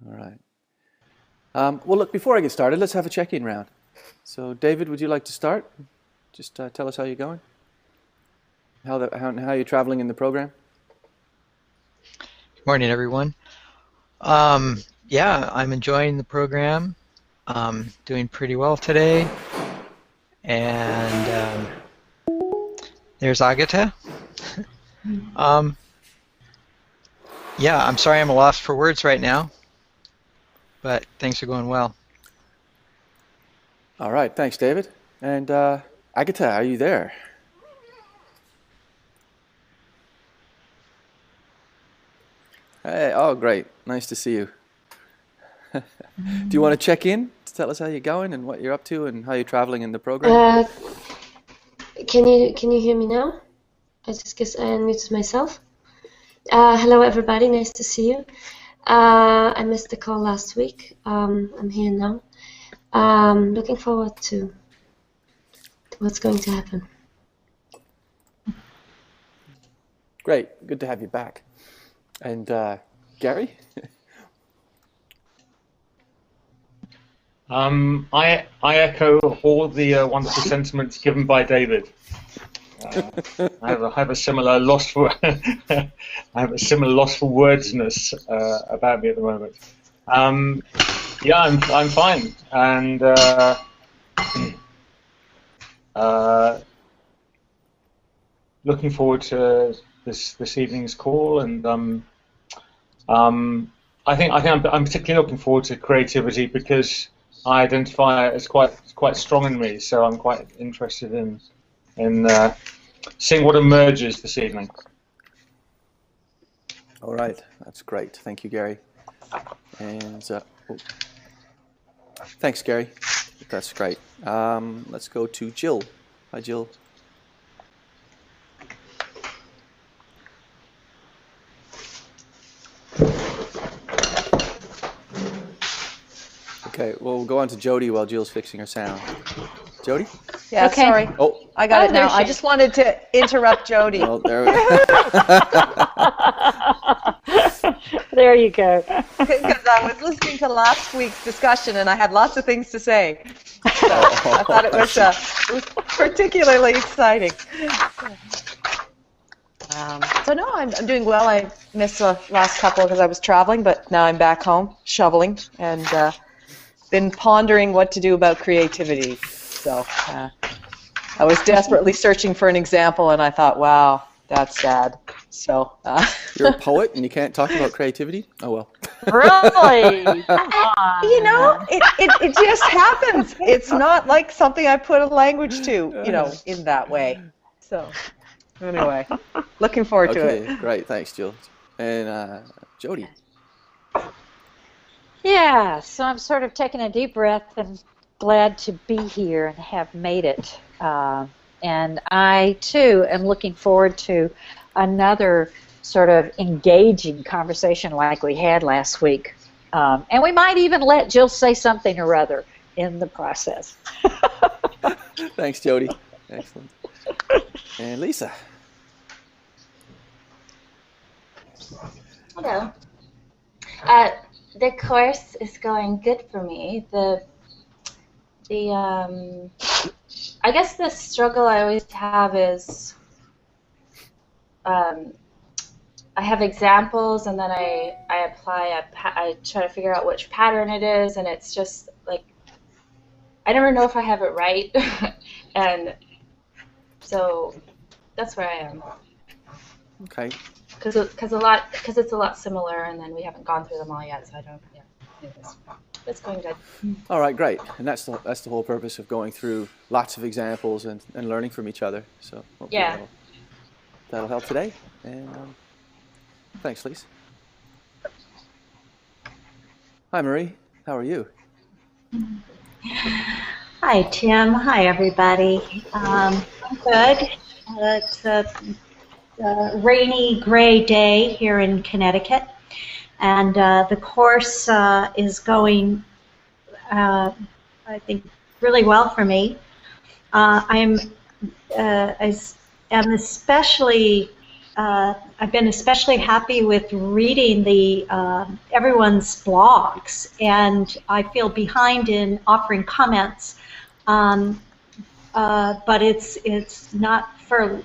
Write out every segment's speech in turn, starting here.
All right. Well, look, before I get started, let's have a check-in round. So, David, would you like to start? Just tell us how you're going. How you're traveling in the program. Good morning, everyone. Yeah, I'm enjoying the program. Doing pretty well today. And there's Agata. Yeah, I'm sorry I'm lost for words right now, but things are going well. All right, thanks, David. And Agata, are you there? Hey, oh, great. Nice to see you. Do you want to check in to tell us how you're going and what you're up to and how you're traveling in the program? Can you hear me now? I just guess I unmuted myself. Hello, everybody. Nice to see you. I missed the call last week. I'm here now. Looking forward to what's going to happen. Great. Good to have you back. And Gary? I echo all the wonderful sentiments given by David. I have a similar loss for wordsness about me at the moment. Yeah, I'm fine, and looking forward to this evening's call, and I think I'm particularly looking forward to creativity because I identify it as quite strong in me, so I'm quite interested in seeing what emerges this evening. All right, that's great. Thank you, Gary. And thanks, Gary. That's great. Let's go to Jill. Hi, Jill. Okay, well, we'll go on to Jody while Jill's fixing her sound. Jody? Yeah, okay. Sorry. Oh, I got it now. I just wanted to interrupt Jody. Well, there we go. There you go. Because I was listening to last week's discussion and I had lots of things to say. So I thought it was particularly exciting. So no, I'm doing well. I missed the last couple because I was traveling, but now I'm back home shoveling and been pondering what to do about creativity. So I was desperately searching for an example, and I thought, wow, that's sad. So you're a poet and you can't talk about creativity? Oh well. Really? Come on. You know, it just happens. It's not like something I put a language to, in that way. So anyway, looking forward to it. Okay, great. Thanks, Jill. And Jody. Yeah, so I'm sort of taking a deep breath and glad to be here and have made it. And I, too, am looking forward to another sort of engaging conversation like we had last week. And we might even let Jill say something or other in the process. Thanks, Jody. Excellent. And Lisa. Hello. The course is going good for me. I guess the struggle I always have is I have examples and then I apply, I try to figure out which pattern it is, and it's just like I never know if I have it right. And so that's where I am. Okay. Because it's a lot similar, and then we haven't gone through them all yet, so I don't. Yeah, it's going good. All right, great, and that's the whole purpose of going through lots of examples and learning from each other. So hopefully yeah, that'll help today. And thanks, Lisa. Hi, Marie. How are you? Hi, Tim. Hi, everybody. I'm good. It's a rainy, gray day here in Connecticut, and the course is going, I think, really well for me. I am especially I've been especially happy with reading the everyone's blogs, and I feel behind in offering comments. But it's not for.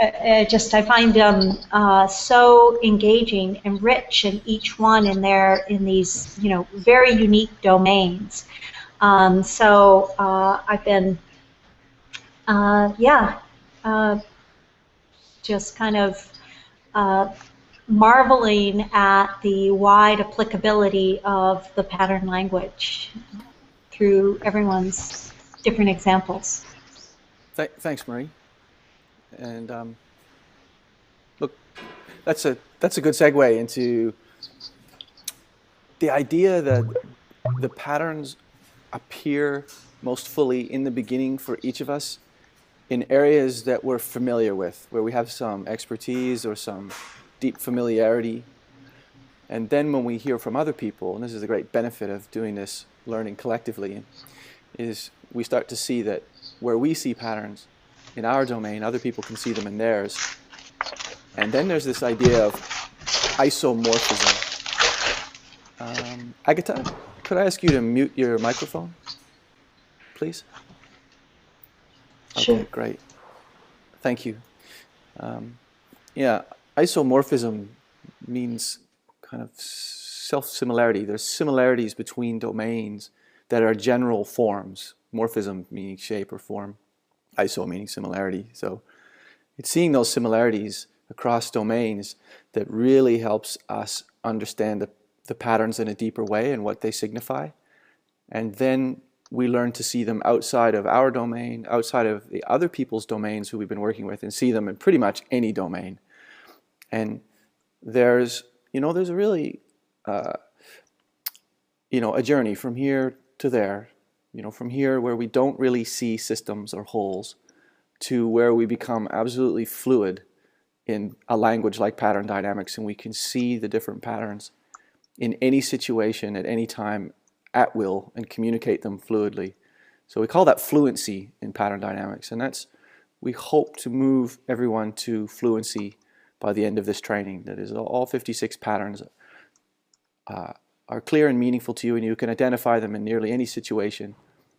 I find them so engaging and rich in each one in these very unique domains. So I've been just kind of marveling at the wide applicability of the pattern language through everyone's different examples. Thanks, Marie. And look, that's a good segue into the idea that the patterns appear most fully in the beginning for each of us in areas that we're familiar with, where we have some expertise or some deep familiarity. And then when we hear from other people, and this is the great benefit of doing this learning collectively, is we start to see that where we see patterns in our domain, other people can see them in theirs. And then there's this idea of isomorphism. Agatha, could I ask you to mute your microphone, please? Sure. Okay, great. Thank you. Yeah, isomorphism means kind of self-similarity. There's similarities between domains that are general forms. Morphism meaning shape or form. Iso meaning similarity. So it's seeing those similarities across domains that really helps us understand the patterns in a deeper way and what they signify. And then we learn to see them outside of our domain, outside of the other people's domains who we've been working with, and see them in pretty much any domain. And there's a really, a journey from here to there, from here where we don't really see systems or wholes to where we become absolutely fluid in a language like pattern dynamics, and we can see the different patterns in any situation at any time at will and communicate them fluidly. So we call that fluency in pattern dynamics, and we hope to move everyone to fluency by the end of this training. That is, all 56 patterns are clear and meaningful to you, and you can identify them in nearly any situation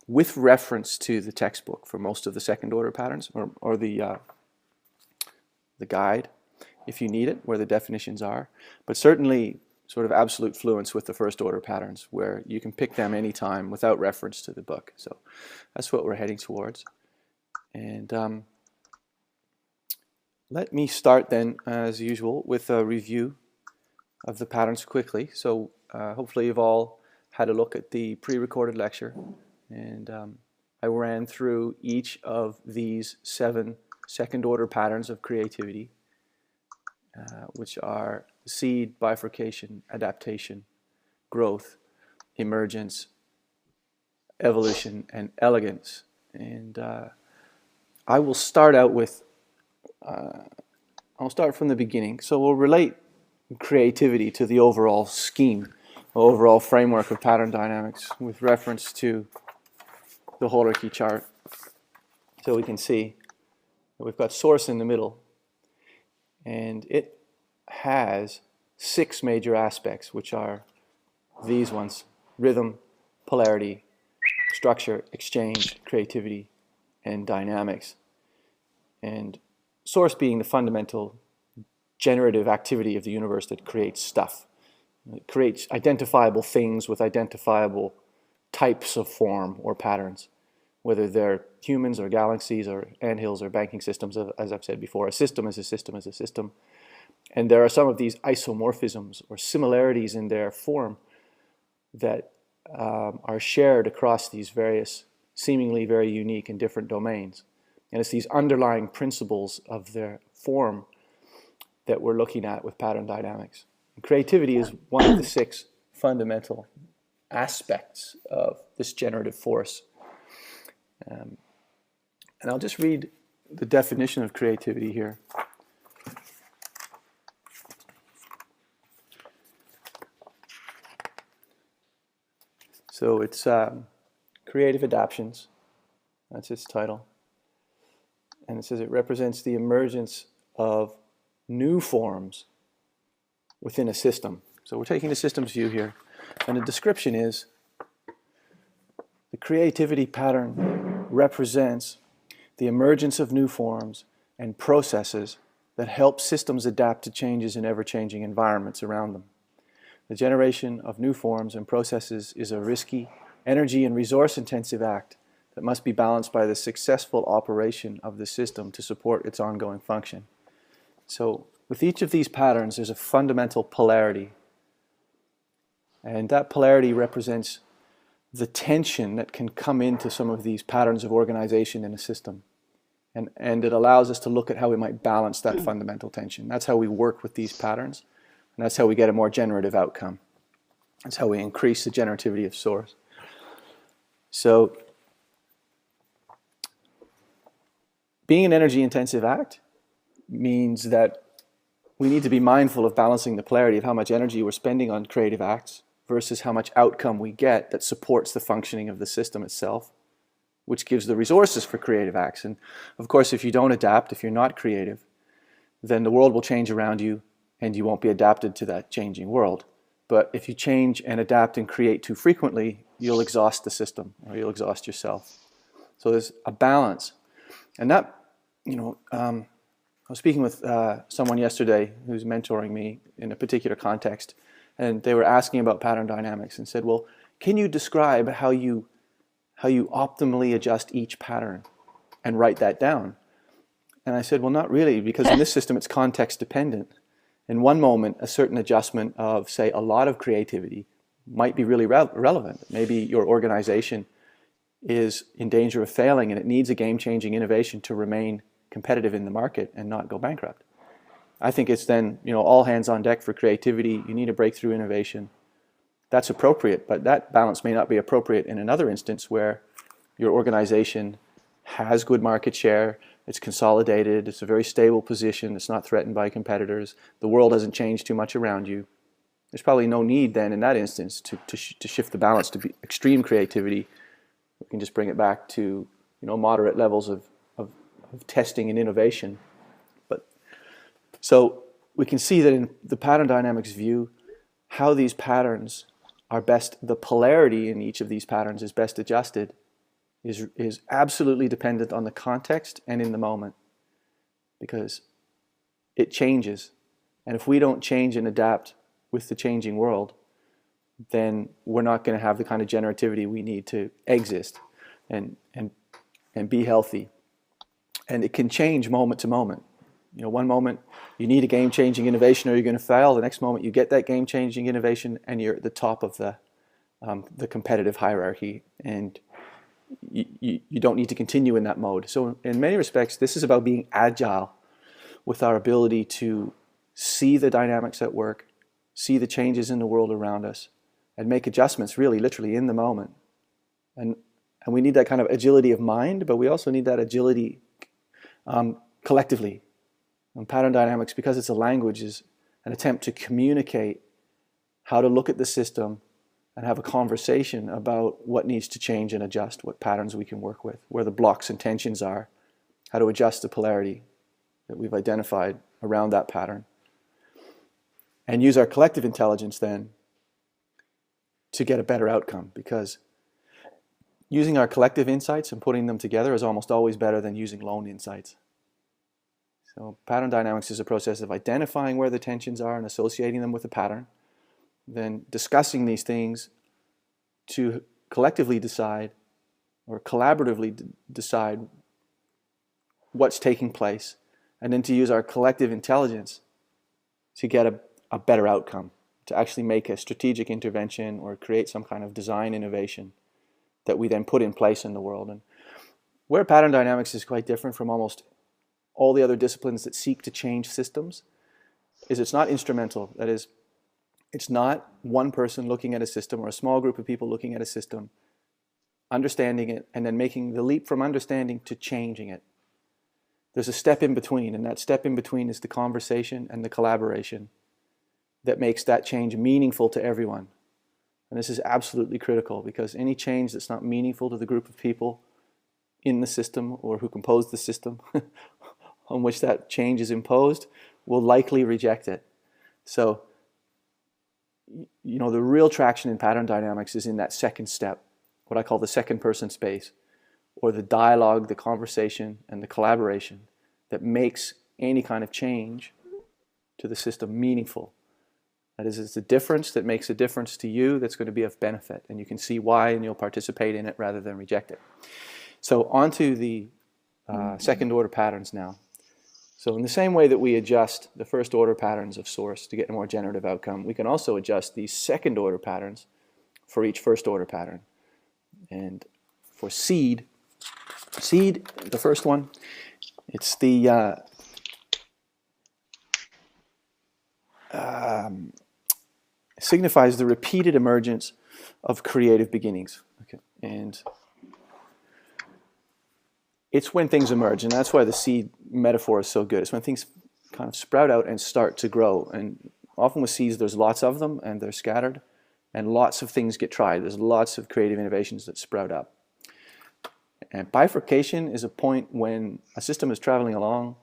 with reference to the textbook for most of the second order patterns, or the guide if you need it, where the definitions are, but certainly sort of absolute fluence with the first order patterns where you can pick them anytime without reference to the book. So that's what we're heading towards. And let me start then, as usual, with a review of the patterns quickly. So hopefully you've all had a look at the pre-recorded lecture, and I ran through each of these 7 second order patterns of creativity, which are seed, bifurcation, adaptation, growth, emergence, evolution, and elegance. And I will start out with, I'll start from the beginning. So we'll relate creativity to the overall scheme, overall framework of pattern dynamics with reference to the hierarchy chart. So we can see that we've got source in the middle, and it has 6 major aspects, which are these ones: rhythm, polarity, structure, exchange, creativity, and dynamics. And source being the fundamental generative activity of the universe that creates stuff. It creates identifiable things with identifiable types of form or patterns, whether they're humans or galaxies or anthills or banking systems. As I've said before, a system is a system is a system. And there are some of these isomorphisms or similarities in their form that are shared across these various seemingly very unique and different domains. And it's these underlying principles of their form that we're looking at with pattern dynamics. And creativity is one of the 6 fundamental aspects of this generative force. And I'll just read the definition of creativity here. So it's Creative Adaptations, that's its title. And it says it represents the emergence of new forms within a system. So we're taking the systems view here, and the description is the creativity pattern represents the emergence of new forms and processes that help systems adapt to changes in ever-changing environments around them. The generation of new forms and processes is a risky, energy and resource-intensive act that must be balanced by the successful operation of the system to support its ongoing function. So with each of these patterns, there's a fundamental polarity. And that polarity represents the tension that can come into some of these patterns of organization in a system. And it allows us to look at how we might balance that fundamental tension. That's how we work with these patterns, and that's how we get a more generative outcome. That's how we increase the generativity of source. So, being an energy-intensive act means that we need to be mindful of balancing the polarity of how much energy we're spending on creative acts versus how much outcome we get that supports the functioning of the system itself, which gives the resources for creative acts. And of course, if you don't adapt, if you're not creative, then the world will change around you and you won't be adapted to that changing world. But if you change and adapt and create too frequently, you'll exhaust the system or you'll exhaust yourself. So there's a balance. And that, I was speaking with someone yesterday who's mentoring me in a particular context, and they were asking about pattern dynamics and said, well, can you describe how you optimally adjust each pattern and write that down? And I said, well, not really, because in this system it's context dependent. In one moment, a certain adjustment of, say, a lot of creativity might be really relevant. Maybe your organization is in danger of failing and it needs a game-changing innovation to remain competitive in the market and not go bankrupt. I think it's then, all hands on deck for creativity. You need a breakthrough innovation. That's appropriate, but that balance may not be appropriate in another instance where your organization has good market share, it's consolidated, it's a very stable position, it's not threatened by competitors, the world hasn't changed too much around you. There's probably no need then in that instance to shift the balance to be extreme creativity. We can just bring it back to moderate levels of testing and innovation. So we can see that in the pattern dynamics view, how these patterns are best, the polarity in each of these patterns is best adjusted is absolutely dependent on the context and in the moment, because it changes. And if we don't change and adapt with the changing world, then we're not going to have the kind of generativity we need to exist and be healthy. And it can change moment to moment. One moment you need a game-changing innovation or you're going to fail. The next moment you get that game-changing innovation and you're at the top of the competitive hierarchy, and you don't need to continue in that mode. So in many respects, this is about being agile with our ability to see the dynamics at work, see the changes in the world around us, and make adjustments really literally in the moment. And we need that kind of agility of mind, but we also need that agility collectively. And pattern dynamics, because it's a language, is an attempt to communicate how to look at the system and have a conversation about what needs to change and adjust, what patterns we can work with, where the blocks and tensions are, how to adjust the polarity that we've identified around that pattern. And use our collective intelligence then to get a better outcome, because using our collective insights and putting them together is almost always better than using lone insights. So pattern dynamics is a process of identifying where the tensions are and associating them with a pattern, then discussing these things to collectively decide or collaboratively decide what's taking place, and then to use our collective intelligence to get a better outcome, to actually make a strategic intervention or create some kind of design innovation that we then put in place in the world. And where pattern dynamics is quite different from almost all the other disciplines that seek to change systems is it's not instrumental. That is, it's not one person looking at a system or a small group of people looking at a system, understanding it, and then making the leap from understanding to changing it. There's a step in between, and that step in between is the conversation and the collaboration that makes that change meaningful to everyone. And this is absolutely critical, because any change that's not meaningful to the group of people in the system or who compose the system on which that change is imposed will likely reject it. So, you know, the real traction in pattern dynamics is in that second step, what I call the second person space, or the dialogue, the conversation, and the collaboration that makes any kind of change to the system meaningful. That is, it's a difference that makes a difference to you that's going to be of benefit, and you can see why, and you'll participate in it rather than reject it. So on to the second order patterns now. So in the same way that we adjust the first order patterns of source to get a more generative outcome, we can also adjust these second order patterns for each first order pattern. And for seed, the first one, it's the signifies the repeated emergence of creative beginnings. Okay. And it's when things emerge, and that's why the seed metaphor is so good. It's when things kind of sprout out and start to grow. And often with seeds, there's lots of them, and they're scattered, and lots of things get tried. There's lots of creative innovations that sprout up. And bifurcation is a point when a system is traveling along,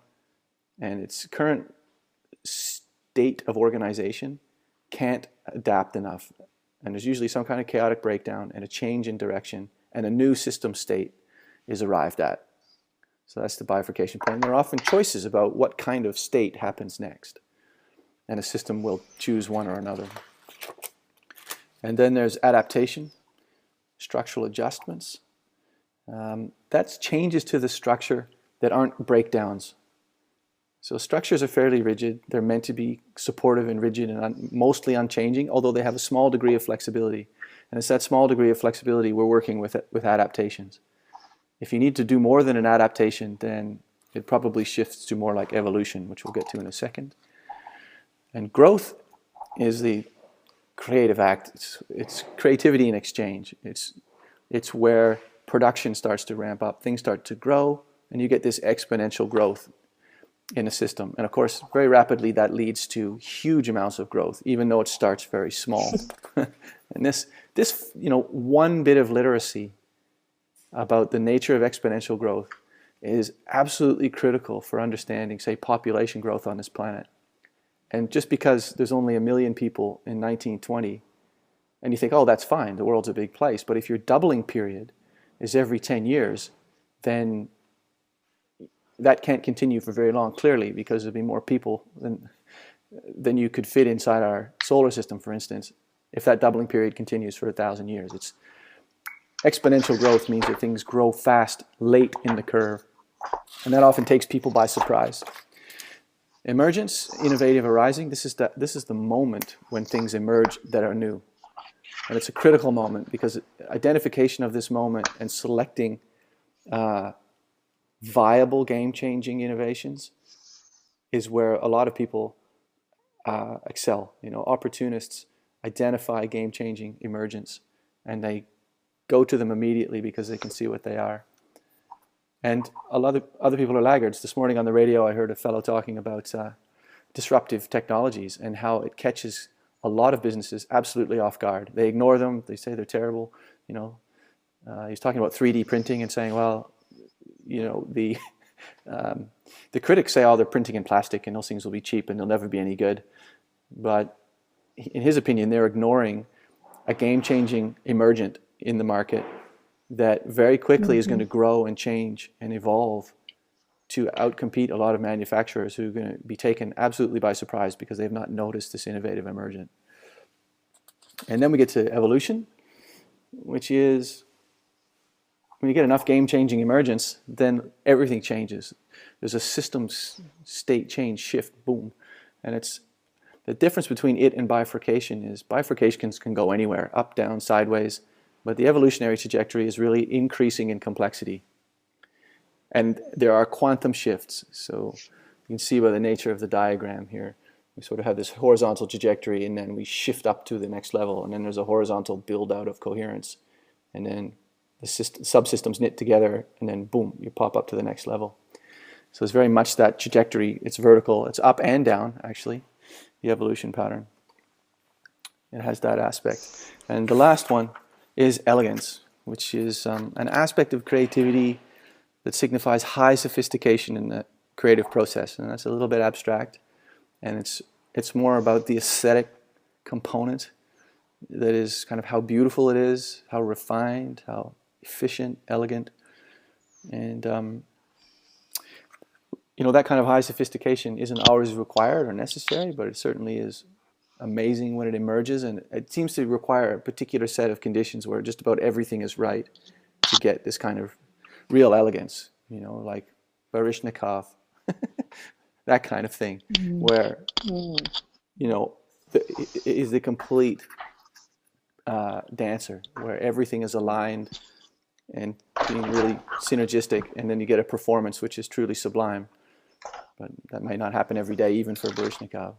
and its current state of organization can't adapt enough. And there's usually some kind of chaotic breakdown and a change in direction, and a new system state is arrived at. So that's the bifurcation point. And there are often choices about what kind of state happens next. And a system will choose one or another. And then there's adaptation, structural adjustments. That's changes to the structure that aren't breakdowns. So structures are fairly rigid. They're meant to be supportive and rigid and mostly unchanging, although they have a small degree of flexibility. And it's that small degree of flexibility we're working with adaptations. If you need to do more than an adaptation, then it probably shifts to more like evolution, which we'll get to in a second. And growth is the creative act. It's creativity in exchange. It's where production starts to ramp up, things start to grow, and you get this exponential growth in a system. And of course, very rapidly that leads to huge amounts of growth, even though it starts very small. And this, you know, one bit of literacy about the nature of exponential growth is absolutely critical for understanding, say, population growth on this planet. And just because there's only 1 million people in 1920, and you think, oh, that's fine, the world's a big place. But if your doubling period is every 10 years, then that can't continue for very long, clearly, because there'll be more people than you could fit inside our solar system, for instance, if that doubling period continues for 1,000 years. It's exponential growth means that things grow fast late in the curve, and that often takes people by surprise. Emergence, innovative arising, this is the moment when things emerge that are new. And it's a critical moment because identification of this moment and selecting viable game-changing innovations is where a lot of people excel. You know, opportunists identify game-changing emergence, and they go to them immediately because they can see what they are. And a lot of other people are laggards. This morning on the radio I heard a fellow talking about disruptive technologies and how it catches a lot of businesses absolutely off guard. They ignore them, they say they're terrible. You know, he's talking about 3D printing and saying, well, you know, the critics say, oh, they're printing in plastic and those things will be cheap and they'll never be any good. But in his opinion, they're ignoring a game-changing emergent in the market that very quickly is going to grow and change and evolve to outcompete a lot of manufacturers who are going to be taken absolutely by surprise because they've not noticed this innovative emergent. And then we get to evolution, which is when you get enough game-changing emergence, then everything changes. There's a system state change shift, boom. And it's the difference between it and bifurcation is bifurcations can go anywhere, up, down, sideways, but the evolutionary trajectory is really increasing in complexity. And there are quantum shifts. So you can see by the nature of the diagram here, we sort of have this horizontal trajectory and then we shift up to the next level, and then there's a horizontal build out of coherence. And then the subsystems knit together and then boom, you pop up to the next level. So it's very much that trajectory. It's vertical, it's up and down actually, the evolution pattern. It has that aspect. And the last one is elegance, which is an aspect of creativity that signifies high sophistication in the creative process. And that's a little bit abstract. and it's more about the aesthetic component. That is kind of how beautiful it is, how refined, how efficient, elegant, and that kind of high sophistication isn't always required or necessary, but it certainly is amazing when it emerges, and it seems to require a particular set of conditions where just about everything is right to get this kind of real elegance, like Baryshnikov, that kind of thing, where, is the complete dancer, where everything is aligned and being really synergistic, and then you get a performance which is truly sublime. But that might not happen every day, even for Baryshnikov.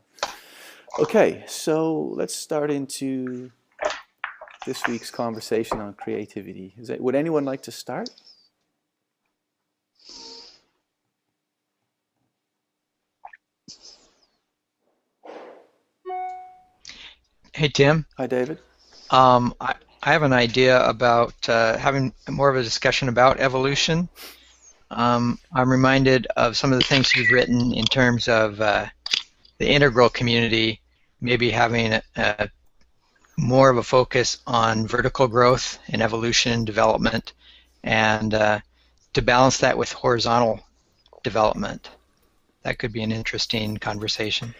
Okay, so let's start into this week's conversation on creativity. Would anyone like to start? Hey, Tim. Hi, David. I have an idea about having more of a discussion about evolution. I'm reminded of some of the things you've written in terms of the integral community, maybe having more of a focus on vertical growth and evolution and development, and to balance that with horizontal development. That could be an interesting conversation.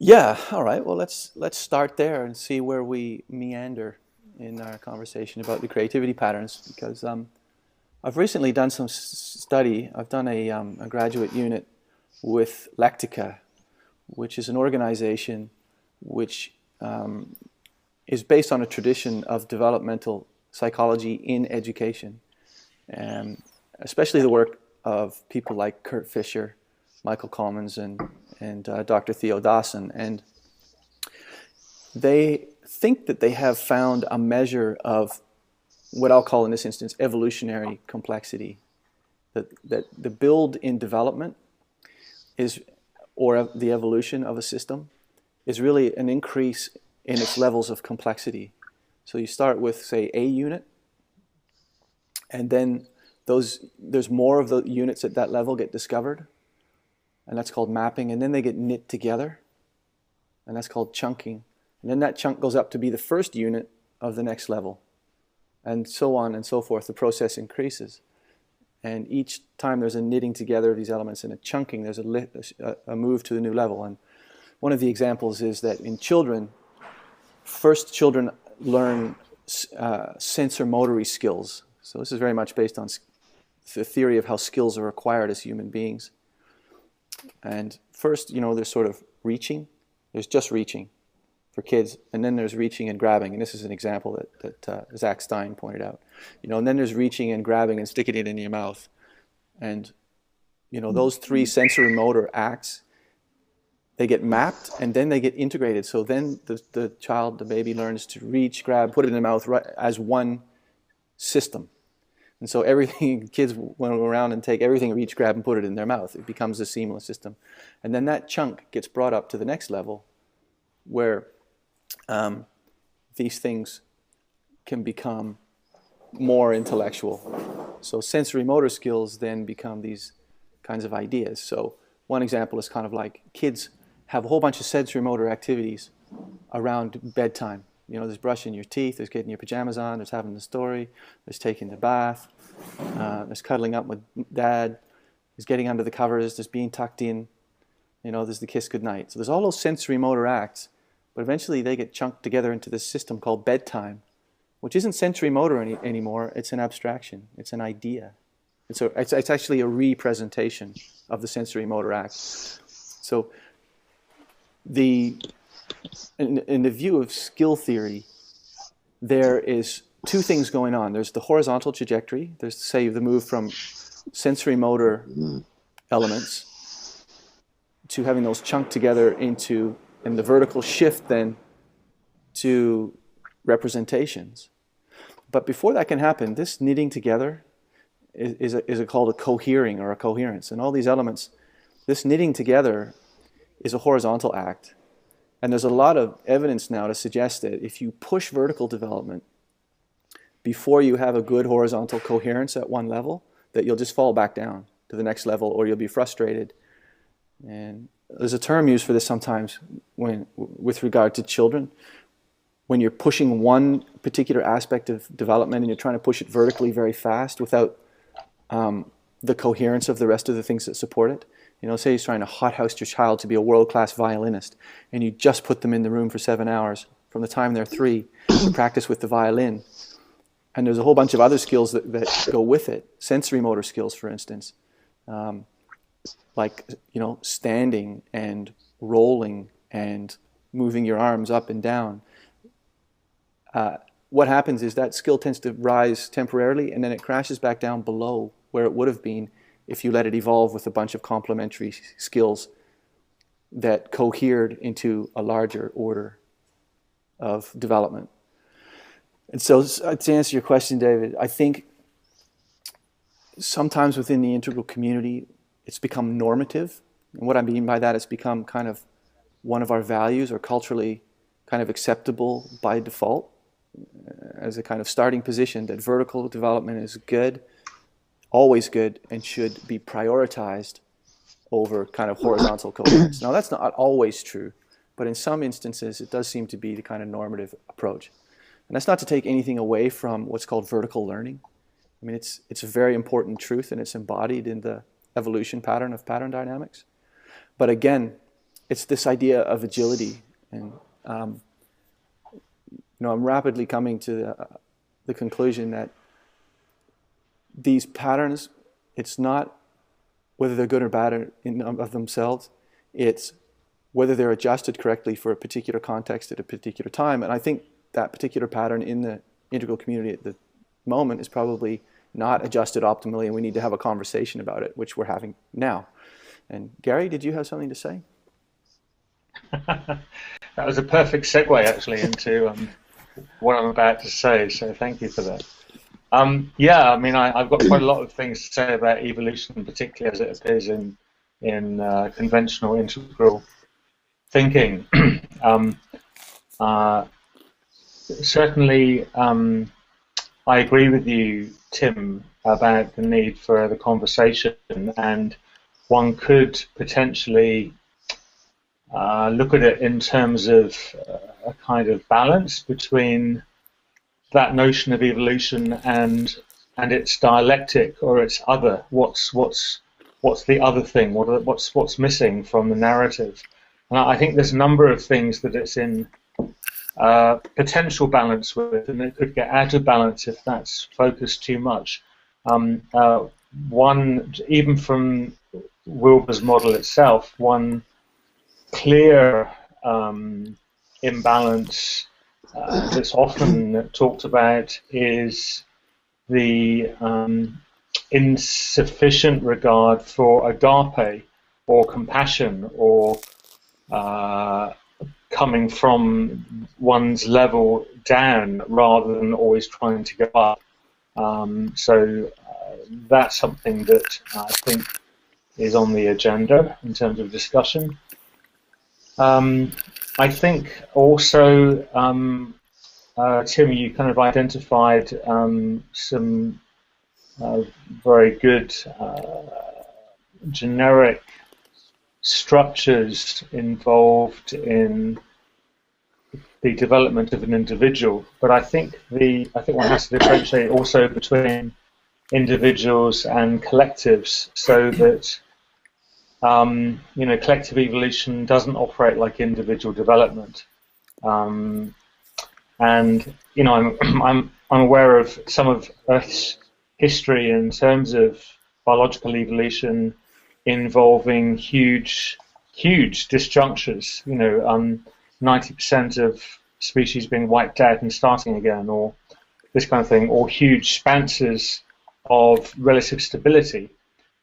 Yeah, all right. Well, let's start there and see where we meander in our conversation about the creativity patterns, because I've recently done some study. I've done a graduate unit with Lectica, which is an organization which is based on a tradition of developmental psychology in education, and especially the work of people like Kurt Fisher, Michael Commons, and Dr. Theo Dawson. And they think that they have found a measure of what I'll call in this instance evolutionary complexity. That the build in development is, or the evolution of a system, is really an increase in its levels of complexity. So you start with, say, a unit, and then there's more of the units at that level get discovered, and that's called mapping, and then they get knit together, and that's called chunking. And then that chunk goes up to be the first unit of the next level, and so on and so forth. The process increases. And each time there's a knitting together of these elements and a chunking, there's a move to a new level. And one of the examples is that in children, first children learn sensorimotory skills. So this is very much based on the theory of how skills are acquired as human beings. And first, there's sort of reaching. There's just reaching for kids, and then there's reaching and grabbing. And this is an example that Zach Stein pointed out. And then there's reaching and grabbing and sticking it in your mouth. And those three sensory motor acts, they get mapped and then they get integrated. So then the child, the baby, learns to reach, grab, put it in the mouth as one system. And so everything, kids went around and take everything, reach, grab, and put it in their mouth. It becomes a seamless system. And then that chunk gets brought up to the next level where these things can become more intellectual. So sensory motor skills then become these kinds of ideas. So one example is kind of like kids have a whole bunch of sensory motor activities around bedtime. There's brushing your teeth, there's getting your pajamas on, there's having the story, there's taking the bath, there's cuddling up with dad, there's getting under the covers, there's being tucked in, there's the kiss goodnight. So there's all those sensory motor acts, but eventually they get chunked together into this system called bedtime, which isn't sensory motor anymore, it's an abstraction, it's an idea. It's actually a representation of the sensory motor act. So in the view of skill theory, there is two things going on. There's the horizontal trajectory. There's, say, the move from sensory motor elements to having those chunked together into, and the vertical shift then to representations. But before that can happen, this knitting together is called a cohering or a coherence. And all these elements, this knitting together is a horizontal act. And there's a lot of evidence now to suggest that if you push vertical development before you have a good horizontal coherence at one level, that you'll just fall back down to the next level, or you'll be frustrated and there's a term used for this sometimes with regard to children. When you're pushing one particular aspect of development and you're trying to push it vertically very fast without the coherence of the rest of the things that support it. You know, say he's trying to hothouse your child to be a world-class violinist, and you just put them in the room for 7 hours from the time they're 3 to practice with the violin. And there's a whole bunch of other skills that go with it, sensory motor skills, for instance, like, you know, standing and rolling and moving your arms up and down. What happens is that skill tends to rise temporarily, and then it crashes back down below where it would have been if you let it evolve with a bunch of complementary skills that cohered into a larger order of development. And so, to answer your question, David, I think sometimes within the integral community, it's become normative. And what I mean by that, it's become kind of one of our values, or culturally kind of acceptable by default, as a kind of starting position that vertical development is good, always good, and should be prioritized over kind of horizontal coherence. Now, that's not always true, but in some instances, it does seem to be the kind of normative approach. And that's not to take anything away from what's called vertical learning. I mean, it's a very important truth, and it's embodied in the evolution pattern of pattern dynamics. But again, it's this idea of agility. And you know, I'm rapidly coming to the conclusion that these patterns, it's not whether they're good or bad in of themselves, it's whether they're adjusted correctly for a particular context at a particular time. And I think that particular pattern in the integral community at the moment is probably not adjusted optimally, and we need to have a conversation about it, which we're having now. And Gary, did you have something to say? That was a perfect segue, actually, into what I'm about to say, so thank you for that. Yeah, I mean, I've got quite a lot of things to say about evolution, particularly as it appears in conventional integral thinking. Certainly, I agree with you, Tim, about the need for the conversation, and one could potentially look at it in terms of a kind of balance between that notion of evolution and its dialectic, or its other. What's the other thing? What's missing from the narrative? And I think there's a number of things that it's in potential balance with, and it could get out of balance if that's focused too much. One, even from Wilber's model itself, one clear imbalance that's often talked about is the insufficient regard for agape or compassion, or coming from one's level down rather than always trying to go up. So that's something that I think is on the agenda in terms of discussion. I think also, Tim, you kind of identified some very good generic structures involved in the development of an individual, but I think one has to differentiate also between individuals and collectives, so that you know, collective evolution doesn't operate like individual development. And you know, I'm aware of some of Earth's history in terms of biological evolution involving huge disjunctures. You know, 90% of species being wiped out and starting again, or this kind of thing, or huge spanses of relative stability.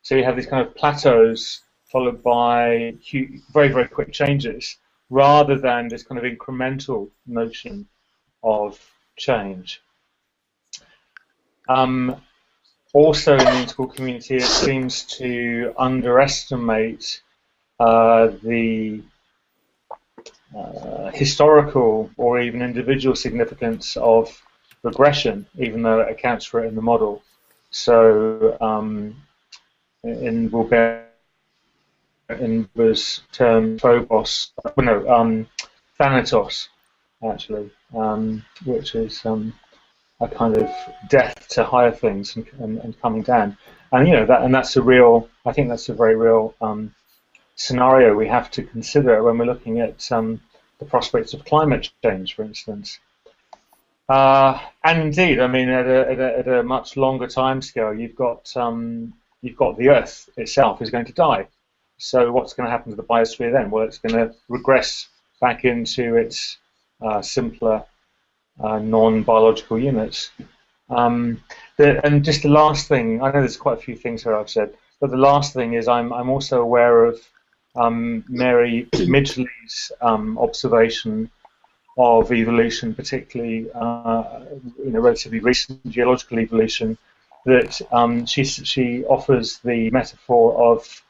So you have these kind of plateaus followed by very, very quick changes, rather than this kind of incremental notion of change. Also in the integral community, it seems to underestimate the historical or even individual significance of regression, even though it accounts for it in the model. So in Bulgaria, was termed Phobos, Thanatos, actually, which is a kind of death to higher things and coming down. And that's a real. I think that's a very real scenario we have to consider when we're looking at the prospects of climate change, for instance. And indeed, I mean, at a much longer time scale, you've got the Earth itself is going to die. So what's going to happen to the biosphere then? Well, it's going to regress back into its simpler non-biological units. And just the last thing, I know there's quite a few things here I've said, but the last thing is I'm also aware of Mary Midgley's observation of evolution, particularly relatively recent geological evolution, that she offers the metaphor of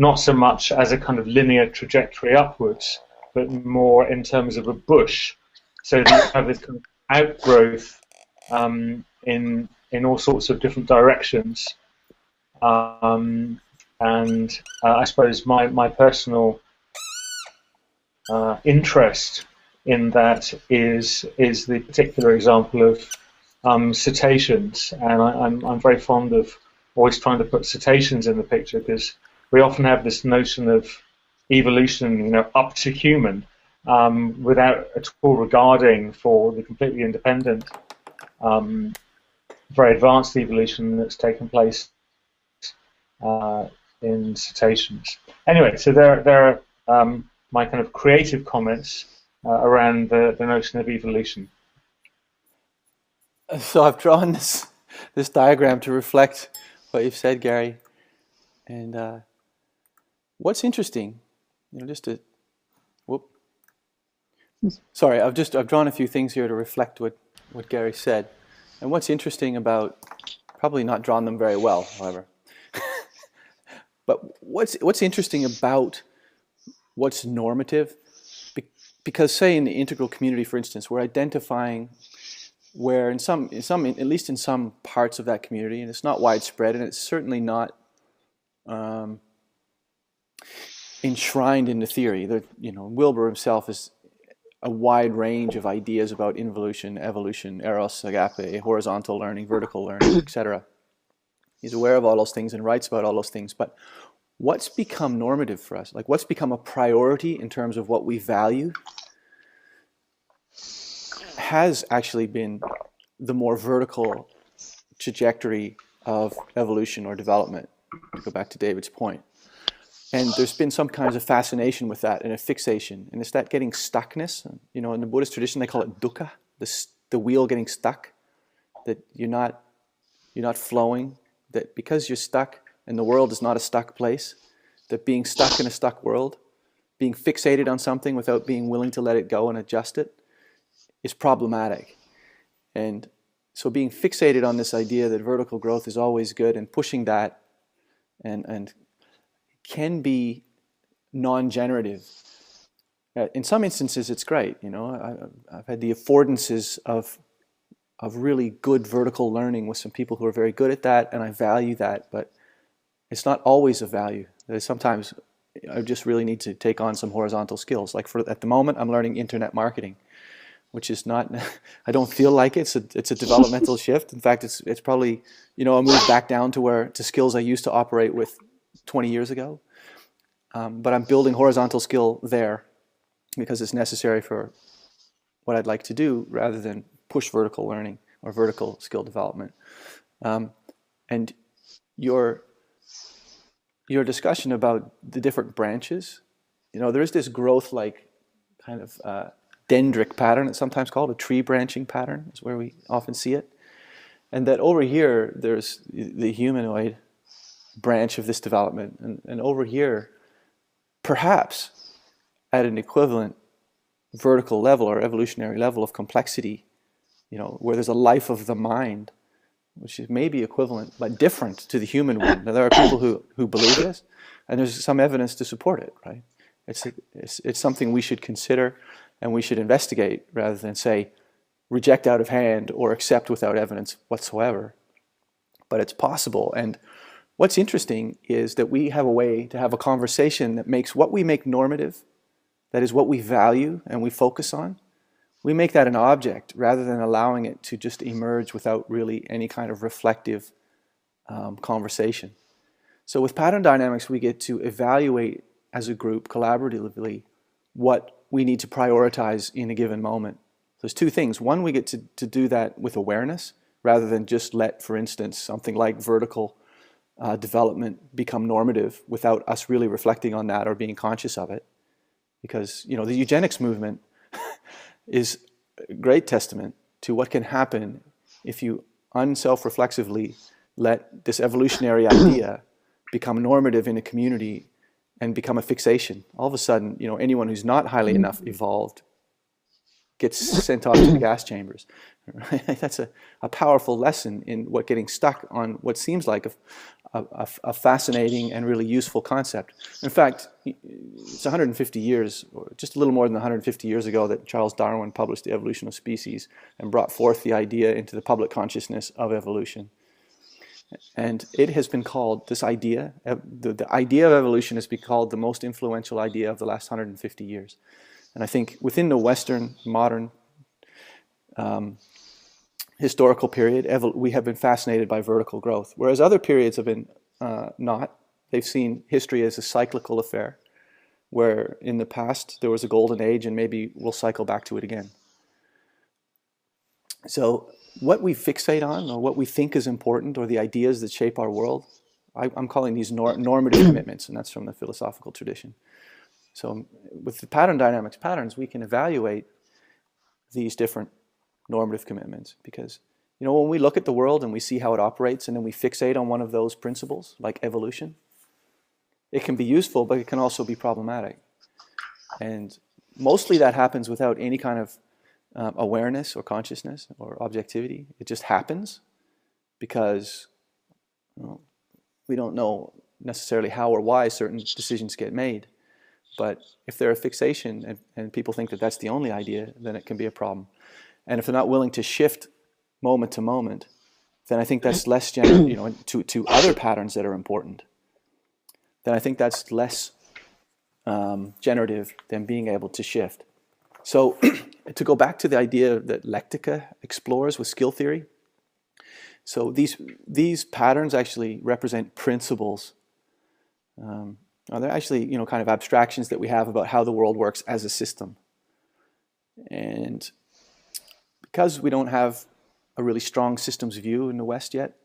not so much as a kind of linear trajectory upwards, but more in terms of a bush. So that you have this kind of outgrowth in all sorts of different directions. And I suppose my personal interest in that is the particular example of cetaceans, and I'm very fond of always trying to put cetaceans in the picture, because we often have this notion of evolution, up to human, without at all regarding for the completely independent, very advanced evolution that's taken place in cetaceans. Anyway, so there are my kind of creative comments around the notion of evolution. So I've drawn this diagram to reflect what you've said, Gary. And what's interesting, sorry, I've drawn a few things here to reflect what Gary said. And what's interesting about, probably not drawn them very well, however. But what's interesting about what's normative, because say in the integral community, for instance, we're identifying where at least in some parts of that community, and it's not widespread, and it's certainly not enshrined in the theory. Wilbur himself is a wide range of ideas about involution, evolution, eros, agape, horizontal learning, vertical learning, etc. He's aware of all those things and writes about all those things. But what's become normative for us? Like, what's become a priority in terms of what we value has actually been the more vertical trajectory of evolution or development, to go back to David's point. And there's been some kinds of fascination with that and a fixation. And it's that getting stuckness. In the Buddhist tradition, they call it dukkha, the wheel getting stuck, that you're not flowing, that because you're stuck and the world is not a stuck place, that being stuck in a stuck world, being fixated on something without being willing to let it go and adjust it, is problematic. And so being fixated on this idea that vertical growth is always good and pushing that and can be non-generative. In some instances, it's great. I've had the affordances of really good vertical learning with some people who are very good at that, and I value that, but it's not always a value. Sometimes I just really need to take on some horizontal skills. Like at the moment, I'm learning internet marketing, which is not, I don't feel like it's a developmental shift. In fact, it's probably, a move back down to skills I used to operate with 20 years ago. But I'm building horizontal skill there because it's necessary for what I'd like to do rather than push vertical learning or vertical skill development. And your discussion about the different branches, there is this growth-like kind of dendric pattern, it's sometimes called a tree branching pattern, is where we often see it. And that over here, there's the humanoid branch of this development. And over here, perhaps at an equivalent vertical level or evolutionary level of complexity, where there's a life of the mind, which is maybe equivalent but different to the human one. Now, there are people who believe this, and there's some evidence to support it, right? It's something we should consider and we should investigate rather than say reject out of hand or accept without evidence whatsoever. But it's possible, and what's interesting is that we have a way to have a conversation that makes what we make normative, that is what we value and we focus on, we make that an object rather than allowing it to just emerge without really any kind of reflective conversation. So with pattern dynamics, we get to evaluate as a group collaboratively what we need to prioritize in a given moment. There's two things. One, we get to do that with awareness rather than just let, for instance, something like vertical development become normative without us really reflecting on that or being conscious of it. Because, you know, the eugenics movement is a great testament to what can happen if you unself-reflexively let this evolutionary idea become normative in a community and become a fixation. All of a sudden, you know, anyone who's not highly enough evolved gets sent off to the gas chambers. Right? That's a powerful lesson in what getting stuck on what seems like a fascinating and really useful concept. In fact, it's 150 years, or just a little more than 150 years ago, that Charles Darwin published The Evolution of Species and brought forth the idea into the public consciousness of evolution. And it has been called, this idea, the idea of evolution has been called the most influential idea of the last 150 years. And I think within the Western modern historical period, we have been fascinated by vertical growth, whereas other periods have been not. They've seen history as a cyclical affair, where in the past there was a golden age and maybe we'll cycle back to it again. So what we fixate on, or what we think is important, or the ideas that shape our world, I'm calling these normative commitments, and that's from the philosophical tradition. So with the pattern dynamics patterns, we can evaluate these different normative commitments, because, you know, when we look at the world and we see how it operates and then we fixate on one of those principles, like evolution, it can be useful, but it can also be problematic. And mostly that happens without any kind of awareness or consciousness or objectivity. It just happens because, you know, we don't know necessarily how or why certain decisions get made. But if they're a fixation and people think that that's the only idea, then it can be a problem. And if they're not willing to shift moment to moment, then I think that's less, you know, to other patterns that are important. Then I think that's less generative than being able to shift. So to go back to the idea that Lectica explores with skill theory, so these patterns actually represent principles. They're actually, you know, kind of abstractions that we have about how the world works as a system. And because we don't have a really strong systems view in the West yet,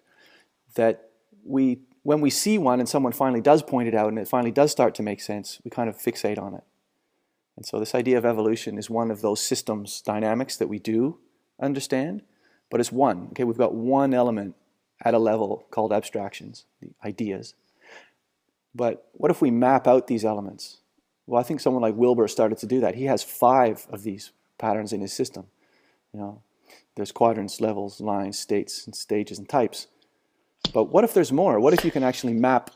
that when we see one and someone finally does point it out and it finally does start to make sense, we kind of fixate on it. And so this idea of evolution is one of those systems dynamics that we do understand, but it's one. Okay, we've got one element at a level called abstractions, the ideas. But what if we map out these elements? Well, I think someone like Wilbur started to do that. He has 5 of these patterns in his system. You know, there's quadrants, levels, lines, states, and stages, and types. But what if there's more? What if you can actually map,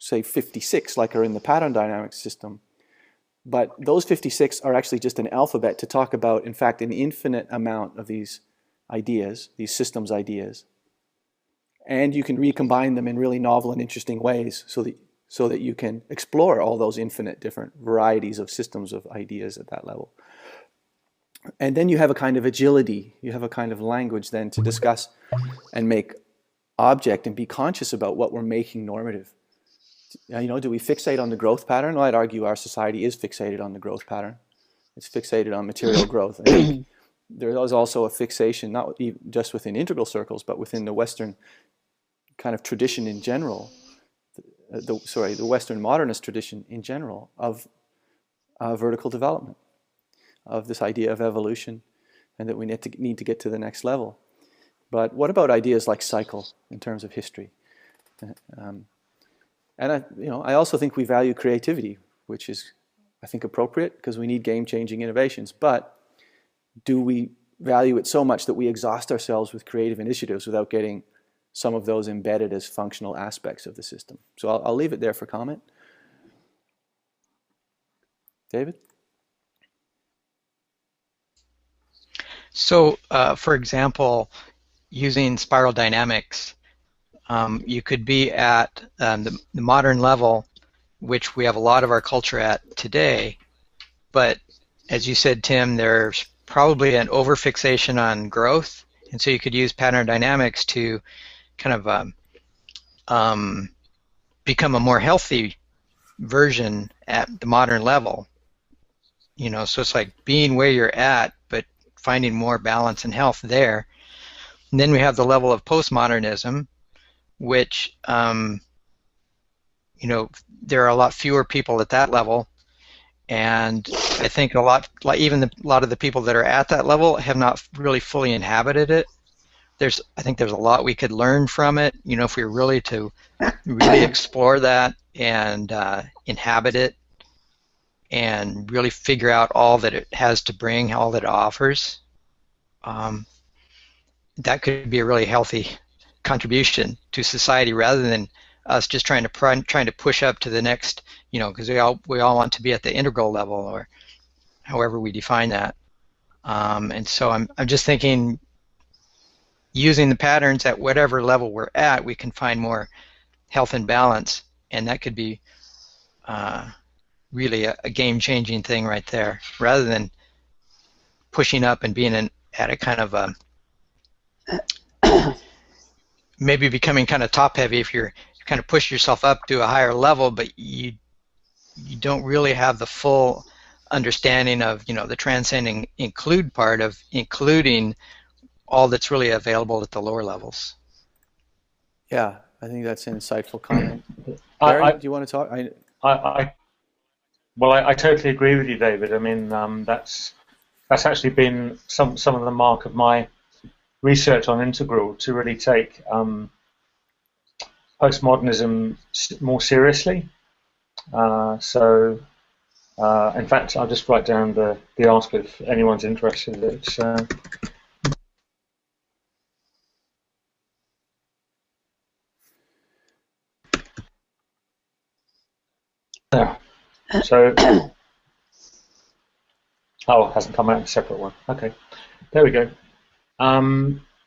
say, 56, like are in the pattern dynamics system? But those 56 are actually just an alphabet to talk about, in fact, an infinite amount of these ideas, these systems ideas. And you can recombine them in really novel and interesting ways so that you can explore all those infinite different varieties of systems of ideas at that level. And then you have a kind of agility, you have a kind of language then to discuss and make object and be conscious about what we're making normative. You know, do we fixate on the growth pattern? Well, I'd argue our society is fixated on the growth pattern. It's fixated on material growth. I think there is also a fixation, not just within integral circles, but within the Western kind of tradition in general, the Western modernist tradition in general of vertical development, of this idea of evolution, and that we need to get to the next level. But what about ideas like cycle in terms of history? And I also think we value creativity, which is, I think, appropriate because we need game-changing innovations. But do we value it so much that we exhaust ourselves with creative initiatives without getting some of those embedded as functional aspects of the system? So I'll leave it there for comment. David? So, for example, using spiral dynamics, You could be at the modern level, which we have a lot of our culture at today, but as you said, Tim, there's probably an overfixation on growth, and so you could use PatternDynamics to kind of become a more healthy version at the modern level. So it's like being where you're at, but finding more balance and health there. And then we have the level of postmodernism, which there are a lot fewer people at that level, and I think a lot of the people that are at that level have not really fully inhabited it. I think there's a lot we could learn from it, if we were really to really explore that and inhabit it and really figure out all that it has to bring, all that it offers. That could be a really healthy contribution to society, rather than us just trying to push up to the next, because we all want to be at the integral level, or however we define that. And so I'm just thinking, using the patterns at whatever level we're at, we can find more health and balance, and that could be really a game-changing thing right there, rather than pushing up and being at a kind of maybe becoming kind of top-heavy. If you kind of push yourself up to a higher level, but you don't really have the full understanding of the transcending include part of including all that's really available at the lower levels. Yeah, I think that's an insightful comment. Gary, do you want to talk? I totally agree with you, David. I mean, that's actually been some of the mark of my research on integral, to really take postmodernism more seriously. In fact, I'll just write down the article if anyone's interested. It's there. So, it hasn't come out in a separate one. Okay, there we go.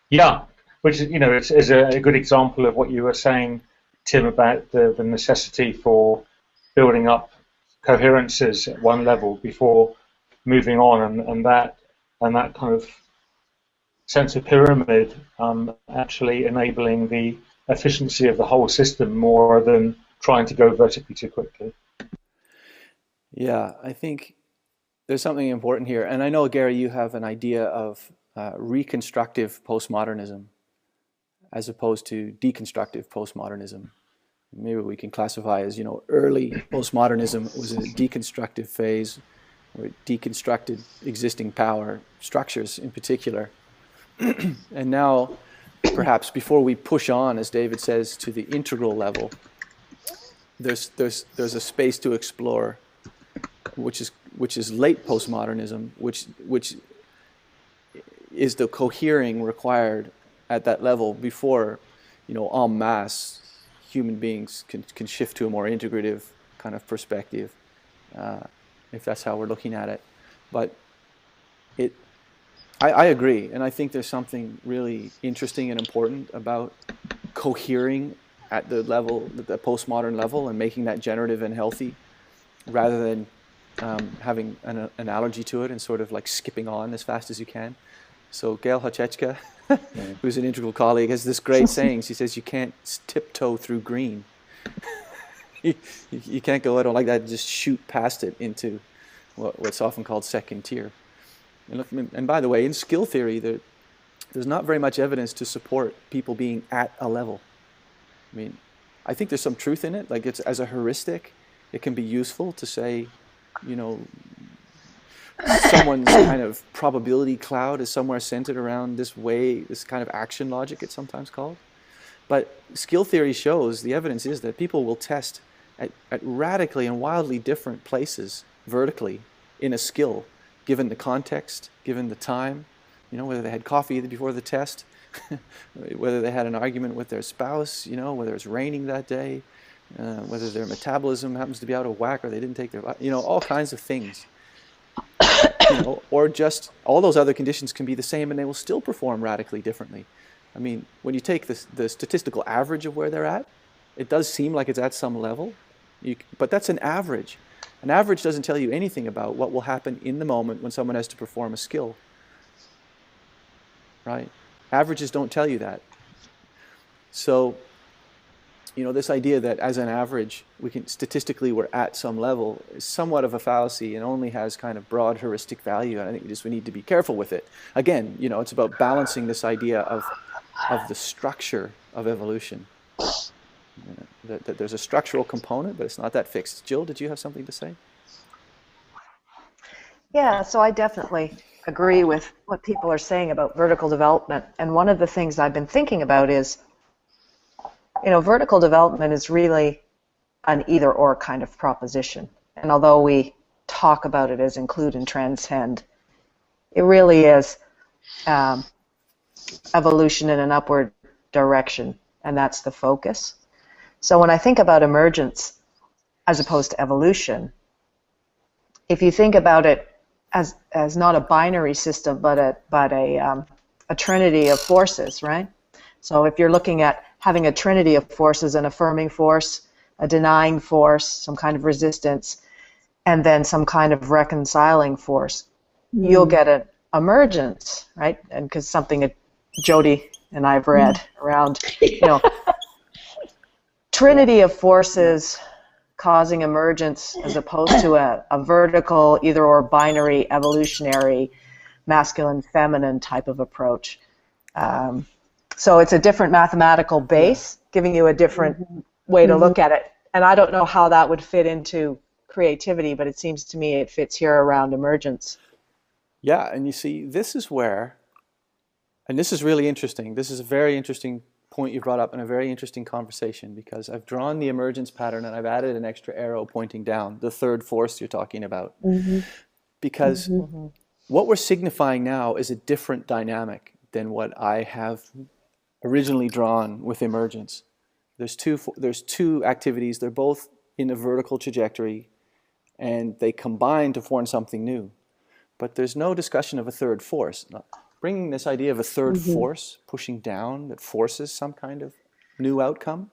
Yeah, which is a good example of what you were saying, Tim, about the necessity for building up coherences at one level before moving on, and that kind of sense of pyramid actually enabling the efficiency of the whole system more than trying to go vertically too quickly. Yeah, I think there's something important here, and I know, Gary, you have an idea of reconstructive postmodernism as opposed to deconstructive postmodernism. Maybe we can classify as, early postmodernism was a deconstructive phase, where it deconstructed existing power structures in particular. And now, perhaps before we push on, as David says, to the integral level, there's a space to explore, which is late postmodernism, which is the cohering required at that level before, en masse, human beings can shift to a more integrative kind of perspective, if that's how we're looking at it. But I agree, and I think there's something really interesting and important about cohering at the postmodern level, and making that generative and healthy, rather than having an allergy to it and sort of like skipping on as fast as you can. So Gail Hachechka, who's an integral colleague, has this great saying. She says, you can't tiptoe through green. you can't go out like that and just shoot past it into what's often called second tier. And by the way, in skill theory, there's not very much evidence to support people being at a level. I mean, I think there's some truth in it. Like, it's as a heuristic, it can be useful to say, someone's kind of probability cloud is somewhere centered around this kind of action logic, it's sometimes called. But skill theory shows, the evidence is that people will test at radically and wildly different places vertically in a skill, given the context, given the time, whether they had coffee before the test, whether they had an argument with their spouse, whether it's raining that day, whether their metabolism happens to be out of whack or they didn't take their, all kinds of things. Or just all those other conditions can be the same and they will still perform radically differently. I mean, when you take the statistical average of where they're at, it does seem like it's at some level, but that's an average. An average doesn't tell you anything about what will happen in the moment when someone has to perform a skill, right? Averages don't tell you that. So, you know, this idea that as an average, statistically we're at some level is somewhat of a fallacy and only has kind of broad heuristic value. And I think we need to be careful with it. Again, you know, it's about balancing this idea of the structure of evolution. That there's a structural component, but it's not that fixed. Jill, did you have something to say? Yeah, so I definitely agree with what people are saying about vertical development. And one of the things I've been thinking about is, you know, vertical development is really an either-or kind of proposition. And although we talk about it as include and transcend, it really is evolution in an upward direction, and that's the focus. So when I think about emergence as opposed to evolution, if you think about it as not a binary system, but a trinity of forces, right? So if you're looking at having a trinity of forces, an affirming force, a denying force, some kind of resistance, and then some kind of reconciling force, you'll get an emergence, right? And because something that Jody and I've read around, you know, trinity of forces causing emergence as opposed to a vertical, either or binary, evolutionary, masculine, feminine type of approach. So it's a different mathematical base, giving you a different way to look at it. And I don't know how that would fit into creativity, but it seems to me it fits here around emergence. Yeah, and you see, this is where, and this is really interesting. This is a very interesting point you brought up and a very interesting conversation, because I've drawn the emergence pattern and I've added an extra arrow pointing down, the third force you're talking about. Because what we're signifying now is a different dynamic than what I have originally drawn with emergence. There's two activities. They're both in a vertical trajectory, and they combine to form something new. But there's no discussion of a third force. Bringing this idea of a third force pushing down that forces some kind of new outcome,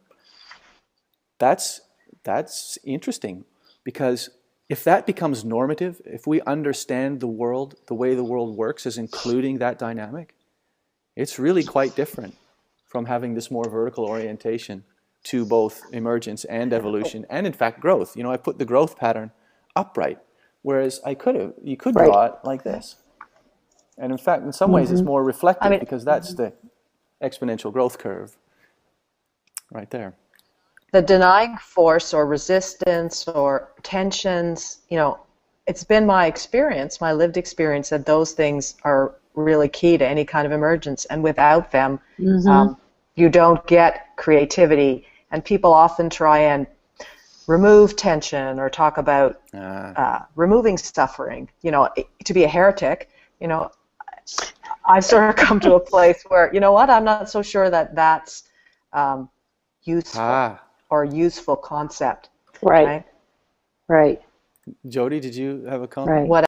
that's interesting, because if that becomes normative, if we understand the world, the way the world works as including that dynamic, it's really quite different from having this more vertical orientation to both emergence and evolution, and in fact growth. You know, I put the growth pattern upright, whereas you could draw it like this. And in fact, in some ways, it's more reflective, because that's the exponential growth curve right there. The denying force or resistance or tensions, you know, it's been my experience, my lived experience, that those things are really key to any kind of emergence. And without them, you don't get creativity. And people often try and remove tension or talk about removing suffering. You know, to be a heretic, you know, I've sort of come to a place where, you know what, I'm not so sure that that's useful or useful concept. Right. Jody, did you have a comment? Right.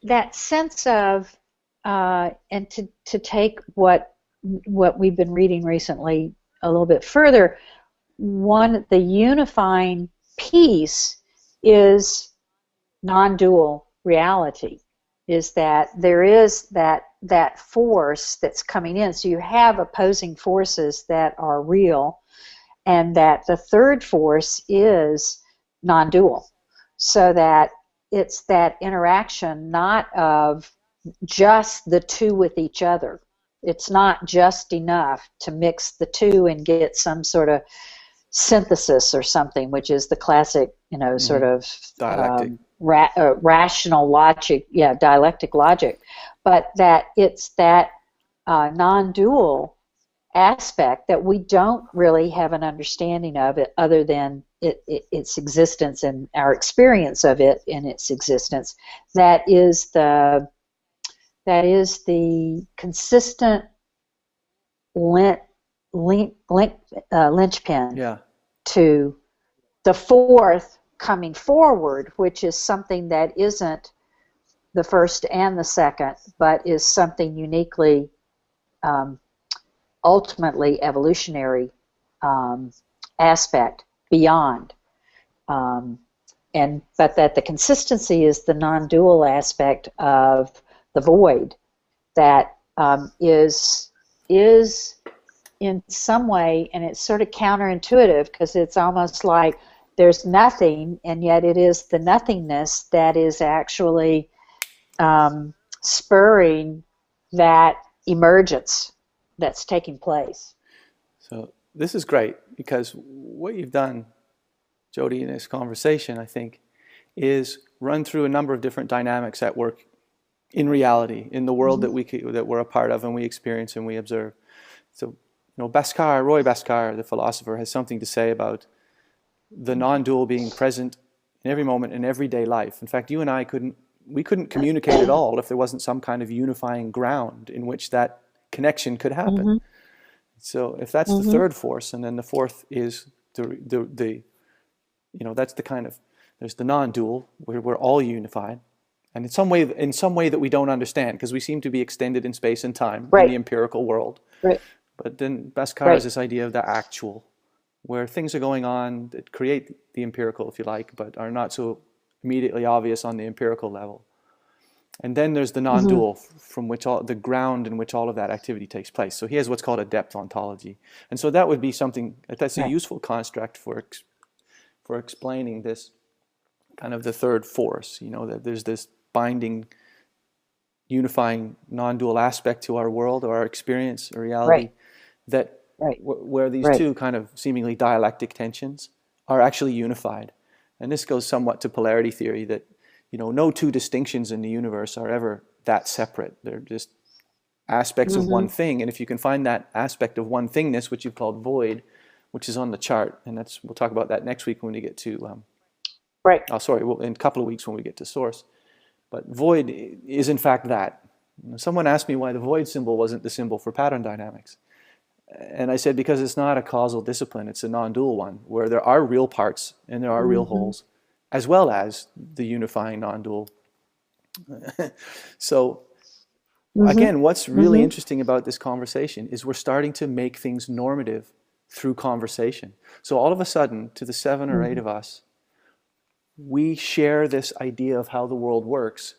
That sense of and to take what we've been reading recently a little bit further, the unifying piece is non-dual reality, is that there is that force that's coming in. So you have opposing forces that are real, and that the third force is non-dual. So that it's that interaction not of just the two with each other. It's not just enough to mix the two and get some sort of synthesis or something, which is the classic, you know, sort of dialectic. Rational logic, dialectic logic, but that it's that non-dual aspect that we don't really have an understanding of it, other than its existence and our experience of it in its existence. That is the consistent linchpin to the fourth coming forward, which is something that isn't the first and the second, but is something uniquely, ultimately evolutionary aspect beyond. But that the consistency is the non-dual aspect of the void that is in some way, and it's sort of counterintuitive because it's almost like there's nothing, and yet it is the nothingness that is actually spurring that emergence that's taking place. So this is great, because what you've done, Jody, in this conversation, I think, is run through a number of different dynamics at work in reality, in the world that we're a part of and we experience and we observe. So, Roy Bhaskar, the philosopher, has something to say about the non-dual being present in every moment in everyday life. In fact, you and I couldn't communicate at all if there wasn't some kind of unifying ground in which that connection could happen. So if that's the third force, and then the fourth is the that's the kind of, there's the non-dual where we're all unified, and in some way that we don't understand, because we seem to be extended in space and time in the empirical world. Right. But then Bhaskar has this idea of the actual, where things are going on that create the empirical, if you like, but are not so immediately obvious on the empirical level. And then there's the non-dual, from which the ground in which all of that activity takes place. So he has what's called a depth ontology. And so that would be something, that's a useful construct for explaining this kind of the third force, that there's this binding, unifying non-dual aspect to our world or our experience or reality, where these two kind of seemingly dialectic tensions are actually unified. And this goes somewhat to polarity theory, that no two distinctions in the universe are ever that separate. They're just aspects of one thing. And if you can find that aspect of one thingness, which you've called void, which is on the chart, and we'll talk about that next week when we get to in a couple of weeks when we get to source. But void is in fact that. Someone asked me why the void symbol wasn't the symbol for pattern dynamics. And I said, because it's not a causal discipline, it's a non-dual one, where there are real parts and there are real wholes, as well as the unifying non-dual. So again, what's really interesting about this conversation is we're starting to make things normative through conversation. So all of a sudden, to the 7 or 8 of us, we share this idea of how the world works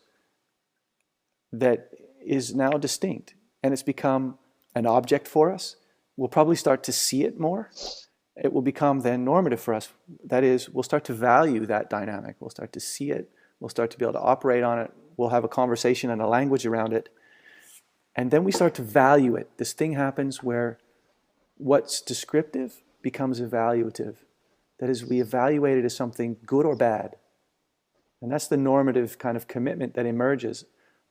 that is now distinct, and it's become an object for us. We'll probably start to see it more. It will become then normative for us. That is, we'll start to value that dynamic. We'll start to see it. We'll start to be able to operate on it. We'll have a conversation and a language around it. And then we start to value it. This thing happens where what's descriptive becomes evaluative. That is, we evaluate it as something good or bad. And that's the normative kind of commitment that emerges,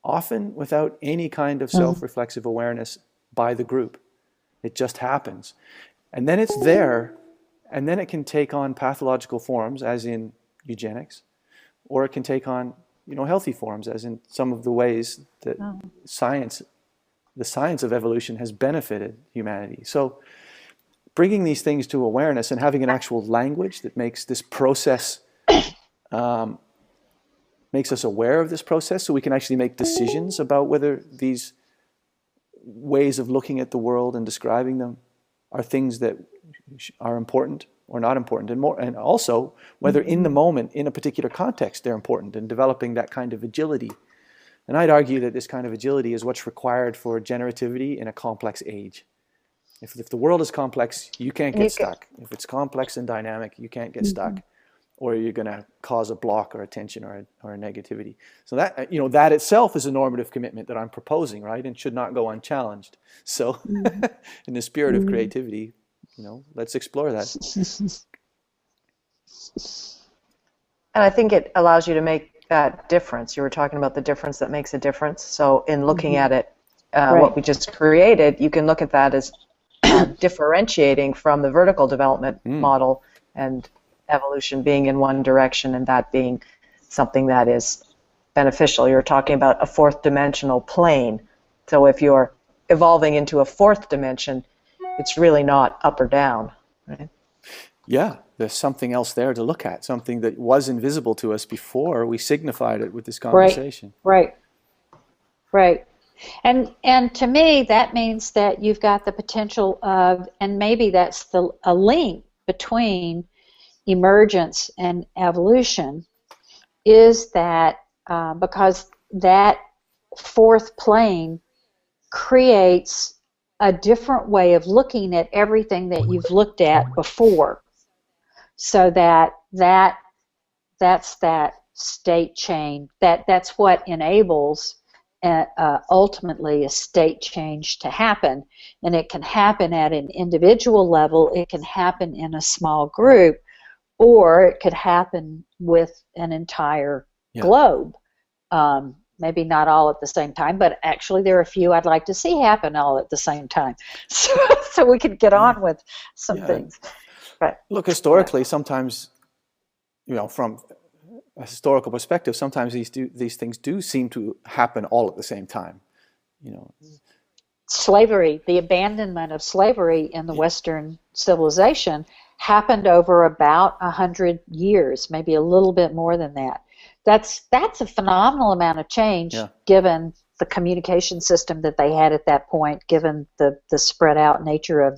often without any kind of self-reflexive awareness by the group. It just happens. And then it's there, and then it can take on pathological forms, as in eugenics, or it can take on, healthy forms, as in some of the ways that the science of evolution has benefited humanity. So bringing these things to awareness and having an actual language that makes this process, makes us aware of this process, so we can actually make decisions about whether these ways of looking at the world and describing them are things that are important or not important, and also whether in the moment, in a particular context, they're important, and developing that kind of agility. And I'd argue that this kind of agility is what's required for generativity in a complex age. If the world is complex, you can't get stuck. If it's complex and dynamic, you can't get stuck, or you're going to cause a block or a tension or a negativity. So that that itself is a normative commitment that I'm proposing, right, and should not go unchallenged. So, in the spirit of creativity, let's explore that. And I think it allows you to make that difference. You were talking about the difference that makes a difference. So in looking at it, what we just created, you can look at that as differentiating from the vertical development model, and evolution being in one direction and that being something that is beneficial. You're talking about a fourth dimensional plane. So if you're evolving into a fourth dimension, it's really not up or down, right? Yeah, there's something else there to look at, something that was invisible to us before we signified it with this Right, conversation. right, right. And to me, that means that you've got the potential of, and maybe that's a link between emergence and evolution, is that because that fourth plane creates a different way of looking at everything that you've looked at before, so that's that state change, that's what enables ultimately a state change to happen. And it can happen at an individual level, it can happen in a small group, or it could happen with an entire globe. Maybe not all at the same time, but actually there are a few I'd like to see happen all at the same time. So we could get on with some things. But look, historically, sometimes, from a historical perspective, sometimes these things do seem to happen all at the same time. Slavery, the abandonment of slavery in the Western civilization happened over about 100 years, maybe a little bit more than that. That's a phenomenal amount of change given the communication system that they had at that point, given the spread out nature of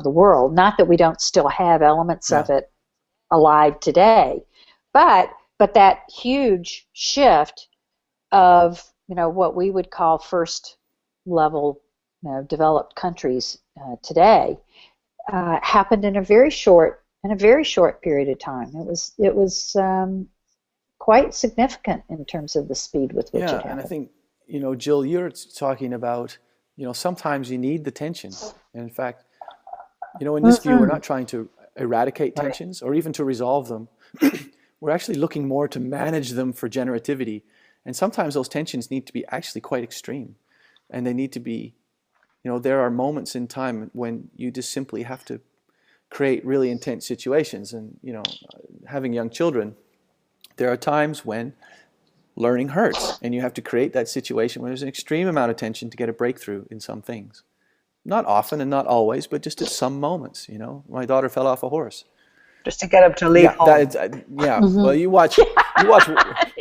the world. Not that we don't still have elements of it alive today, but that huge shift of what we would call first level developed countries today happened in a very short period of time. It was quite significant in terms of the speed with which it happened. And I think, Jill, you're talking about, sometimes you need the tension. And in fact, in this view, we're not trying to eradicate tensions or even to resolve them. We're actually looking more to manage them for generativity. And sometimes those tensions need to be actually quite extreme. And they need to be, there are moments in time when you just simply have to create really intense situations. And, having young children, there are times when learning hurts, and you have to create that situation where there's an extreme amount of tension to get a breakthrough in some things. Not often and not always, but just at some moments. My daughter fell off a horse. Just to get him to leave home. Well, you watch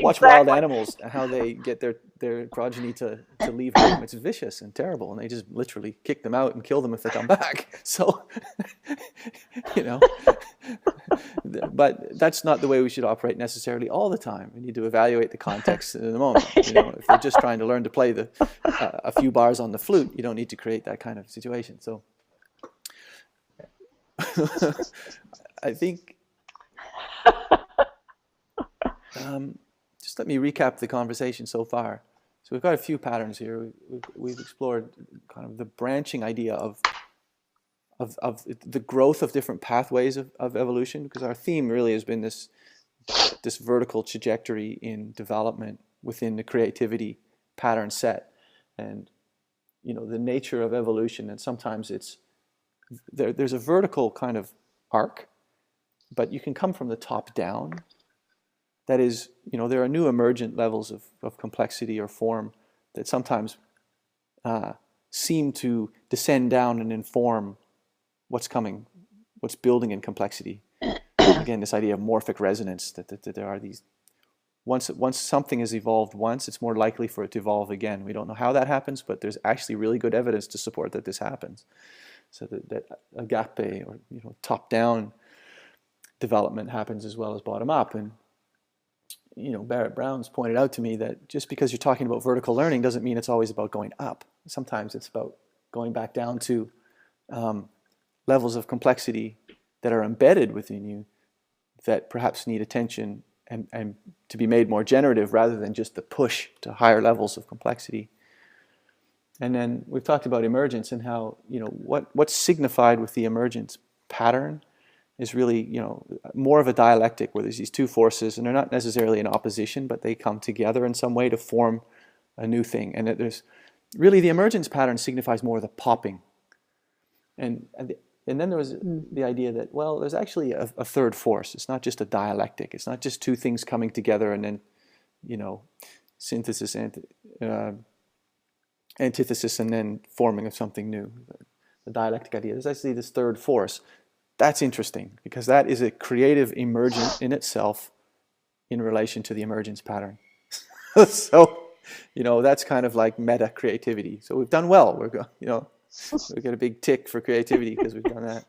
wild animals, how they get their progeny to leave home. It's vicious and terrible, and they just literally kick them out and kill them if they come back. So, but that's not the way we should operate necessarily all the time. We need to evaluate the context in the moment. If they're just trying to learn to play a few bars on the flute, you don't need to create that kind of situation. So, I think, just let me recap the conversation so far. So we've got a few patterns here. We've explored kind of the branching idea of the growth of different pathways of evolution, because our theme really has been this vertical trajectory in development within the creativity pattern set, and the nature of evolution. And sometimes there's a vertical kind of arc, but you can come from the top down. That is, there are new emergent levels of complexity or form that sometimes seem to descend down and inform what's coming, what's building in complexity. Again, this idea of morphic resonance, that there are these, once something has evolved once, it's more likely for it to evolve again. We don't know how that happens, but there's actually really good evidence to support that this happens. So that agape, or top-down development happens as well as bottom-up. And Barrett Brown's pointed out to me that just because you're talking about vertical learning doesn't mean it's always about going up. Sometimes it's about going back down to levels of complexity that are embedded within you that perhaps need attention and to be made more generative rather than just the push to higher levels of complexity. And then we've talked about emergence and how, what's signified with the emergence pattern is really, more of a dialectic where there's these two forces and they're not necessarily in opposition, but they come together in some way to form a new thing. And there's really, the emergence pattern signifies more of the popping. And then there was the idea that, well, there's actually a third force. It's not just a dialectic. It's not just two things coming together and then, synthesis, antithesis, and then forming of something new. The dialectic idea. There's actually this third force That's interesting, because that is a creative emergent in itself in relation to the emergence pattern. So, that's kind of like meta creativity. So we've done well. We get a big tick for creativity because we've done that.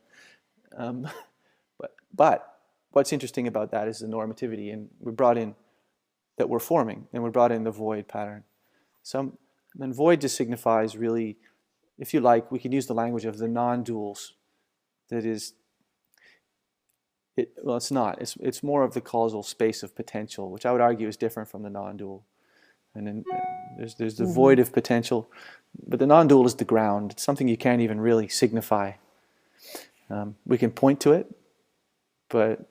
But what's interesting about that is the normativity, and we brought in that we're forming, and we brought in the void pattern. And void just signifies, really, if you like, we can use the language of the non-duals. That is, it's not. It's more of the causal space of potential, which I would argue is different from the non-dual. And then there's the void of potential, but the non-dual is the ground. It's something you can't even really signify. We can point to it, but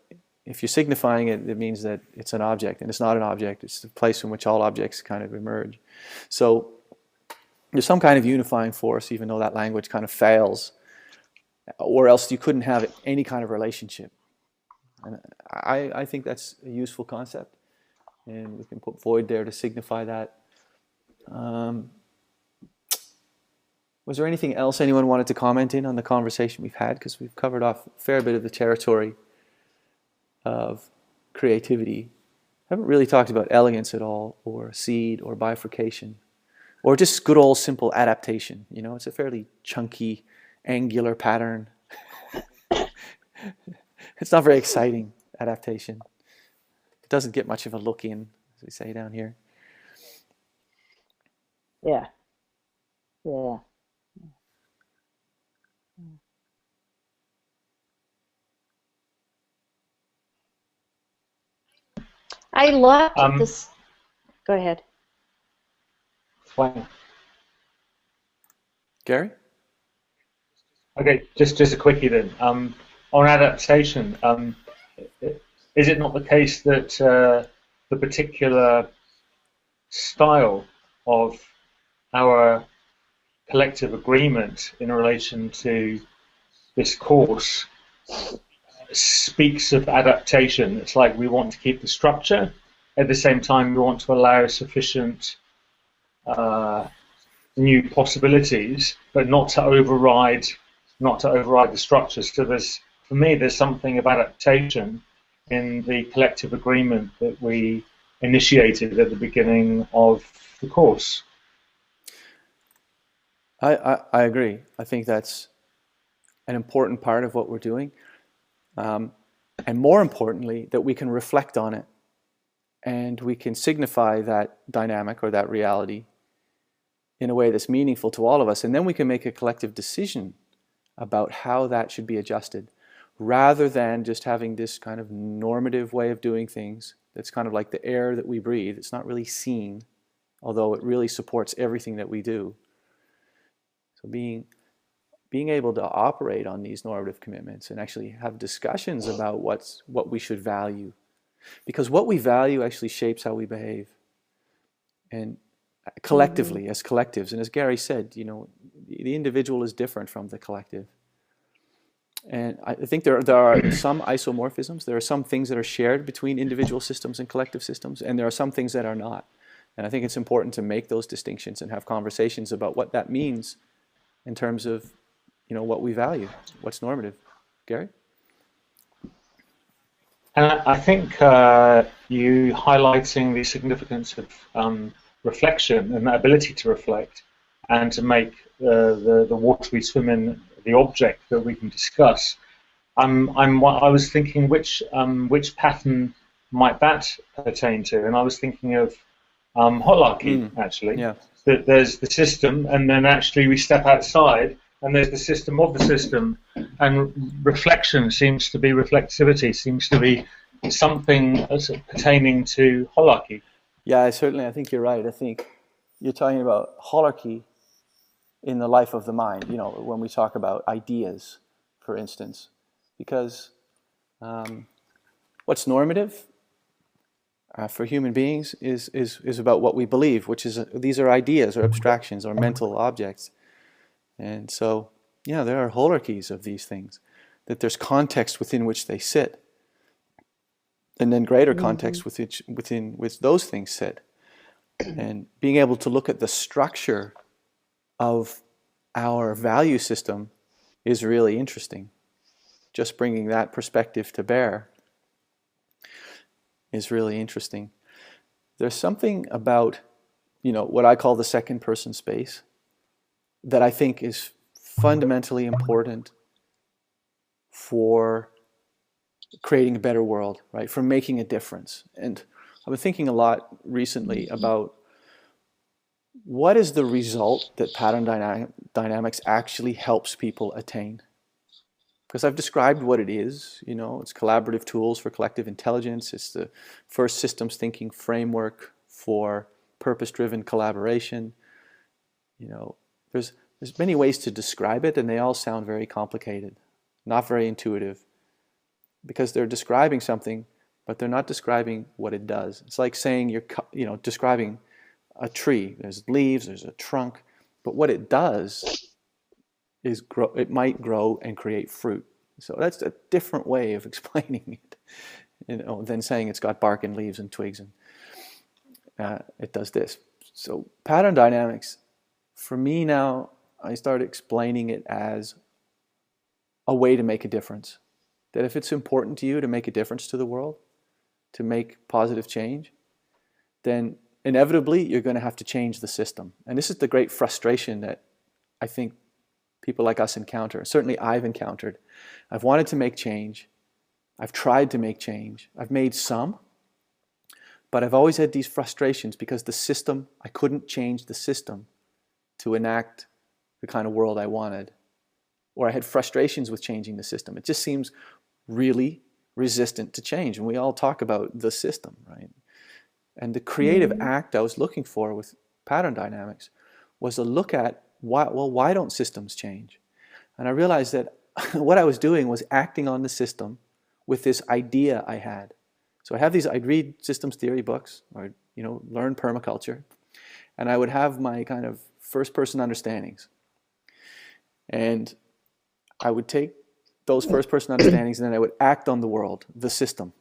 if you're signifying it, it means that it's an object, and it's not an object. It's the place in which all objects kind of emerge. So there's some kind of unifying force, even though that language kind of fails, or else you couldn't have any kind of relationship. And I think that's a useful concept, and we can put void there to signify that. Was there anything else anyone wanted to comment in on the conversation we've had? Because we've covered off a fair bit of the territory of creativity. Haven't really talked about elegance at all, or seed, or bifurcation, or just good old simple adaptation. It's a fairly chunky, angular pattern. It's not very exciting, adaptation. It doesn't get much of a look in, as we say down here. Yeah. I loved this. Go ahead. Fine. Gary? Okay, just a quickie then. On adaptation, is it not the case that the particular style of our collective agreement in relation to this course speaks of adaptation? It's like we want to keep the structure, at the same time we want to allow sufficient new possibilities, but not to override the structures. So for me, there's something of adaptation in the collective agreement that we initiated at the beginning of the course. I agree. I think that's an important part of what we're doing. And more importantly, that we can reflect on it, and we can signify that dynamic or that reality in a way that's meaningful to all of us. And then we can make a collective decision about how that should be adjusted, rather than just having this kind of normative way of doing things that's kind of like the air that we breathe. It's not really seen, although it really supports everything that we do. So being able to operate on these normative commitments and actually have discussions about what we should value, because what we value actually shapes how we behave, and collectively, as collectives. And as Gary said, the individual is different from the collective. And I think there are some isomorphisms. There are some things that are shared between individual systems and collective systems, and there are some things that are not. And I think it's important to make those distinctions and have conversations about what that means in terms of, what we value, what's normative. Gary? And I think you highlighting the significance of reflection and the ability to reflect and to make the water we swim in the object that we can discuss. I was thinking which pattern might that pertain to, and I was thinking of holarchy, actually. Yeah. That there's the system, and then actually we step outside, and there's the system of the system, and reflexivity seems to be something pertaining to holarchy. Yeah, I think you're right. I think you're talking about holarchy in the life of the mind, when we talk about ideas, for instance, because what's normative for human beings is about what we believe, which is these are ideas or abstractions or mental objects. And so, there are holarchies of these things, that there's context within which they sit, and then greater context within which those things sit. And being able to look at the structure of our value system is really interesting. just bringing that perspective to bear is really interesting. There's something about, what I call the second person space that I think is fundamentally important for creating a better world, right? For making a difference. And I've been thinking a lot recently about what is the result that pattern dynamics actually helps people attain. Because I've described what it is, it's collaborative tools for collective intelligence. It's the first systems thinking framework for purpose-driven collaboration. There's many ways to describe it, and they all sound very complicated, not very intuitive, because they're describing something, but they're not describing what it does. It's like saying you're describing a tree. There's leaves, there's a trunk, but what it does is it might grow and create fruit. So that's a different way of explaining it, than saying it's got bark and leaves and twigs and it does this. So pattern dynamics, for me now, I started explaining it as a way to make a difference. That if it's important to you to make a difference to the world, to make positive change, then inevitably you're going to have to change the system. And this is the great frustration that I think people like us encounter. Certainly I've encountered. I've wanted to make change. I've tried to make change. I've made some, but I've always had these frustrations because the system, I couldn't change the system to enact the kind of world I wanted. Or I had frustrations with changing the system. It just seems really resistant to change. And we all talk about the system, right? And the creative act I was looking for with pattern dynamics was a look at why don't systems change? And I realized that what I was doing was acting on the system with this idea I had. So I'd read systems theory books or, learn permaculture, and I would have my kind of first person understandings. And I would take those first person understandings and then I would act on the world, the system.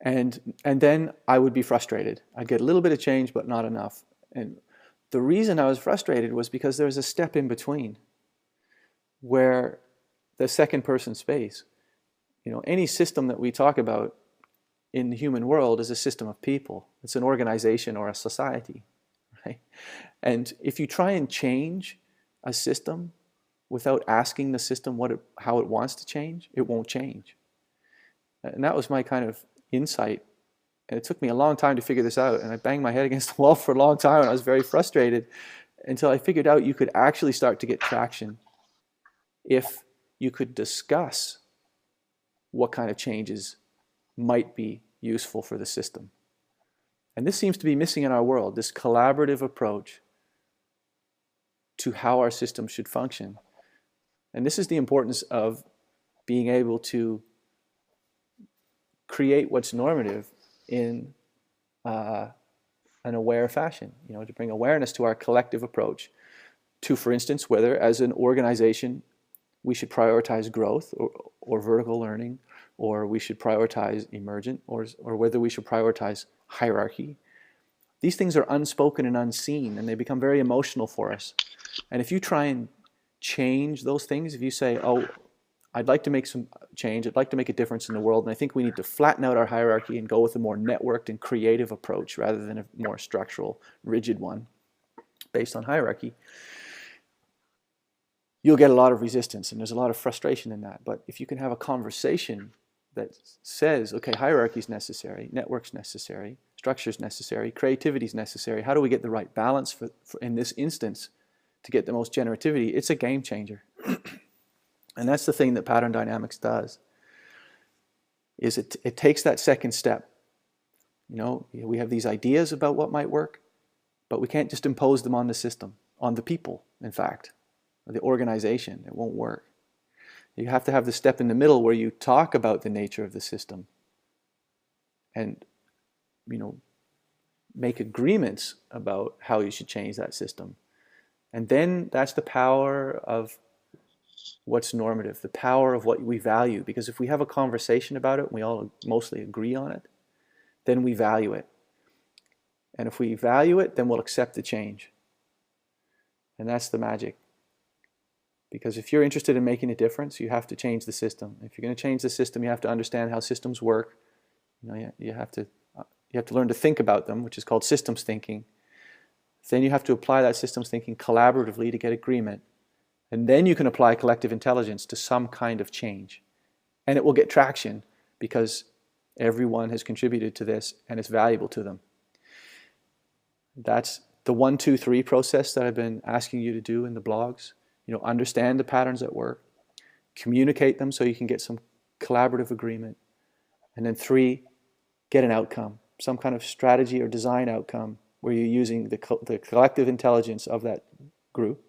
And then I would be frustrated. I'd get a little bit of change, but not enough. And the reason I was frustrated was because there was a step in between where the second person space, any system that we talk about in the human world is a system of people. It's an organization or a society, right? And if you try and change a system without asking the system how it wants to change, it won't change. And that was my kind of insight. And it took me a long time to figure this out. And I banged my head against the wall for a long time and I was very frustrated until I figured out you could actually start to get traction if you could discuss what kind of changes might be useful for the system. And this seems to be missing in our world, this collaborative approach to how our system should function. And this is the importance of being able to create what's normative in an aware fashion, to bring awareness to our collective approach to, for instance, whether as an organization we should prioritize growth or vertical learning, or we should prioritize emergent, or whether we should prioritize hierarchy. These things are unspoken and unseen, and they become very emotional for us. And if you try and change those things, if you say, oh, I'd like to make some change, I'd like to make a difference in the world, and I think we need to flatten out our hierarchy and go with a more networked and creative approach rather than a more structural, rigid one based on hierarchy, you'll get a lot of resistance, and there's a lot of frustration in that. But if you can have a conversation that says, okay, hierarchy is necessary, network's necessary, structure's necessary, creativity's necessary, how do we get the right balance for in this instance to get the most generativity? It's a game changer. And that's the thing that pattern dynamics does, is it takes that second step. We have these ideas about what might work, but we can't just impose them on the system, on the people, in fact, or the organization. It won't work. You have to have the step in the middle where you talk about the nature of the system and, make agreements about how you should change that system. And then that's the power of what's normative, the power of what we value. Because if we have a conversation about it and we all mostly agree on it, then we value it. And if we value it, then we'll accept the change. And that's the magic. Because if you're interested in making a difference, you have to change the system. If you're going to change the system, you have to understand how systems work. You have to learn to think about them, which is called systems thinking. Then you have to apply that systems thinking collaboratively to get agreement. And then you can apply collective intelligence to some kind of change. And it will get traction because everyone has contributed to this and it's valuable to them. That's the 1, 2, 3 process that I've been asking you to do in the blogs. Understand the patterns at work, communicate them so you can get some collaborative agreement. And then 3, get an outcome, some kind of strategy or design outcome where you're using the collective intelligence of that group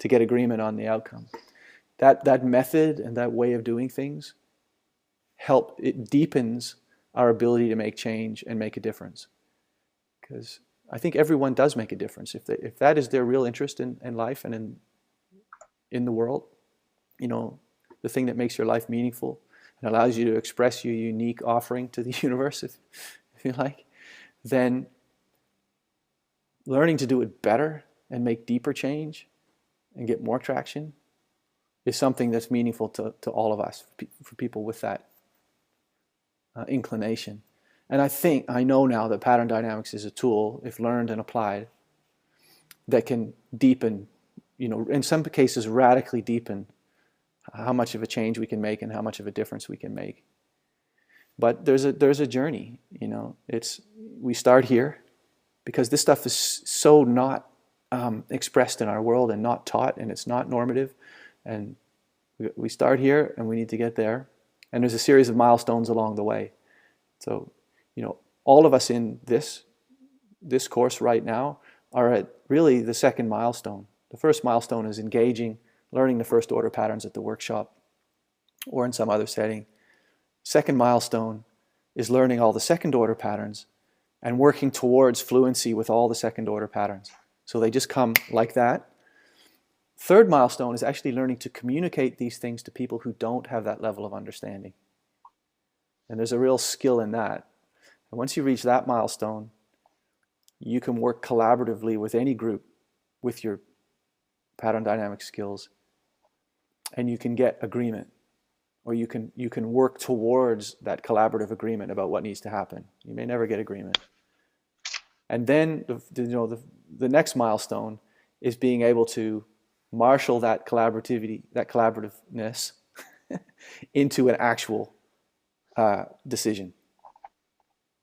to get agreement on the outcome. That method and that way of doing things it deepens our ability to make change and make a difference. Because I think everyone does make a difference. If that is their real interest in life and in the world, the thing that makes your life meaningful and allows you to express your unique offering to the universe, if you like, then learning to do it better and make deeper change and get more traction is something that's meaningful to all of us, for people with that inclination. And I know now that pattern dynamics is a tool, if learned and applied, that can deepen, in some cases radically deepen how much of a change we can make and how much of a difference we can make. But there's a journey, we start here because this stuff is so not expressed in our world and not taught, and it's not normative. And we start here and we need to get there. And there's a series of milestones along the way. So, all of us in this course right now are at really the second milestone. The first milestone is engaging, learning the first order patterns at the workshop or in some other setting. Second milestone is learning all the second order patterns and working towards fluency with all the second order patterns. So they just come like that. Third milestone is actually learning to communicate these things to people who don't have that level of understanding. And there's a real skill in that. And once you reach that milestone, you can work collaboratively with any group with your pattern dynamic skills, and you can get agreement, or you can work towards that collaborative agreement about what needs to happen. You may never get agreement. And then the next milestone is being able to marshal that collaborativeness into an actual decision,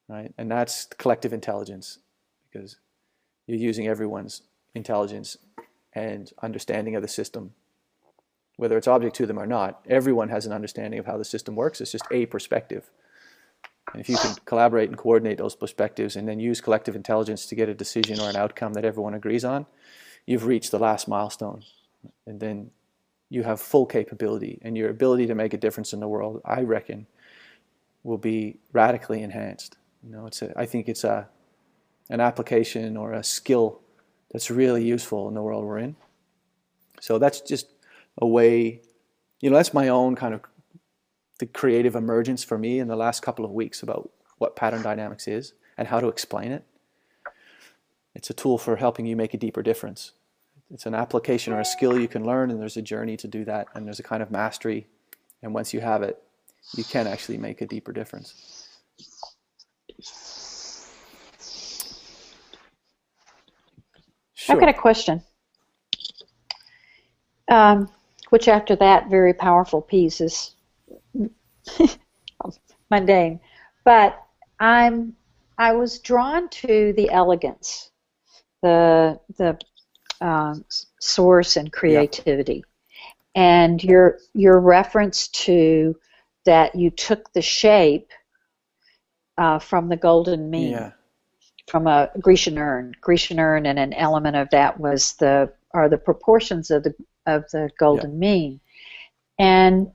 right? And that's collective intelligence, because you're using everyone's intelligence and understanding of the system, whether it's object to them or not. Everyone has an understanding of how the system works. It's just a perspective. And if you can collaborate and coordinate those perspectives and then use collective intelligence to get a decision or an outcome that everyone agrees on, you've reached the last milestone. And then you have full capability, and your ability to make a difference in the world, I reckon, will be radically enhanced. I think it's an application or a skill that's really useful in the world we're in. So that's just a way, that's my own kind of the creative emergence for me in the last couple of weeks about what pattern dynamics is and how to explain it. It's a tool for helping you make a deeper difference. It's an application or a skill you can learn, and there's a journey to do that, and there's a kind of mastery. And once you have it, you can actually make a deeper difference. Sure. I've got a question, which after that very powerful piece is mundane, but I was drawn to the elegance, the source and creativity, and your reference to that you took the shape from the golden mean, from a Grecian urn, and an element of that was the proportions of the golden mean, and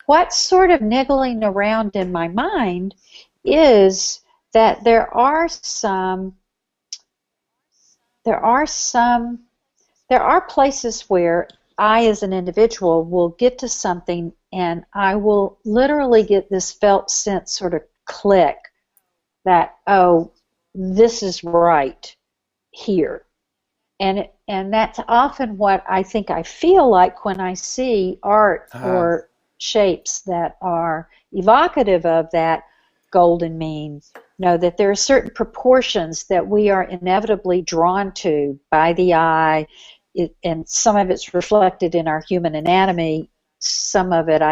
what's sort of niggling around in my mind is that there are places where I, as an individual, will get to something and I will literally get this felt sense sort of click that, oh, this is right here. And And that's often what I think I feel like when I see art or shapes that are evocative of that golden mean. Know that there are certain proportions that we are inevitably drawn to by the eye, and some of it's reflected in our human anatomy. Some of it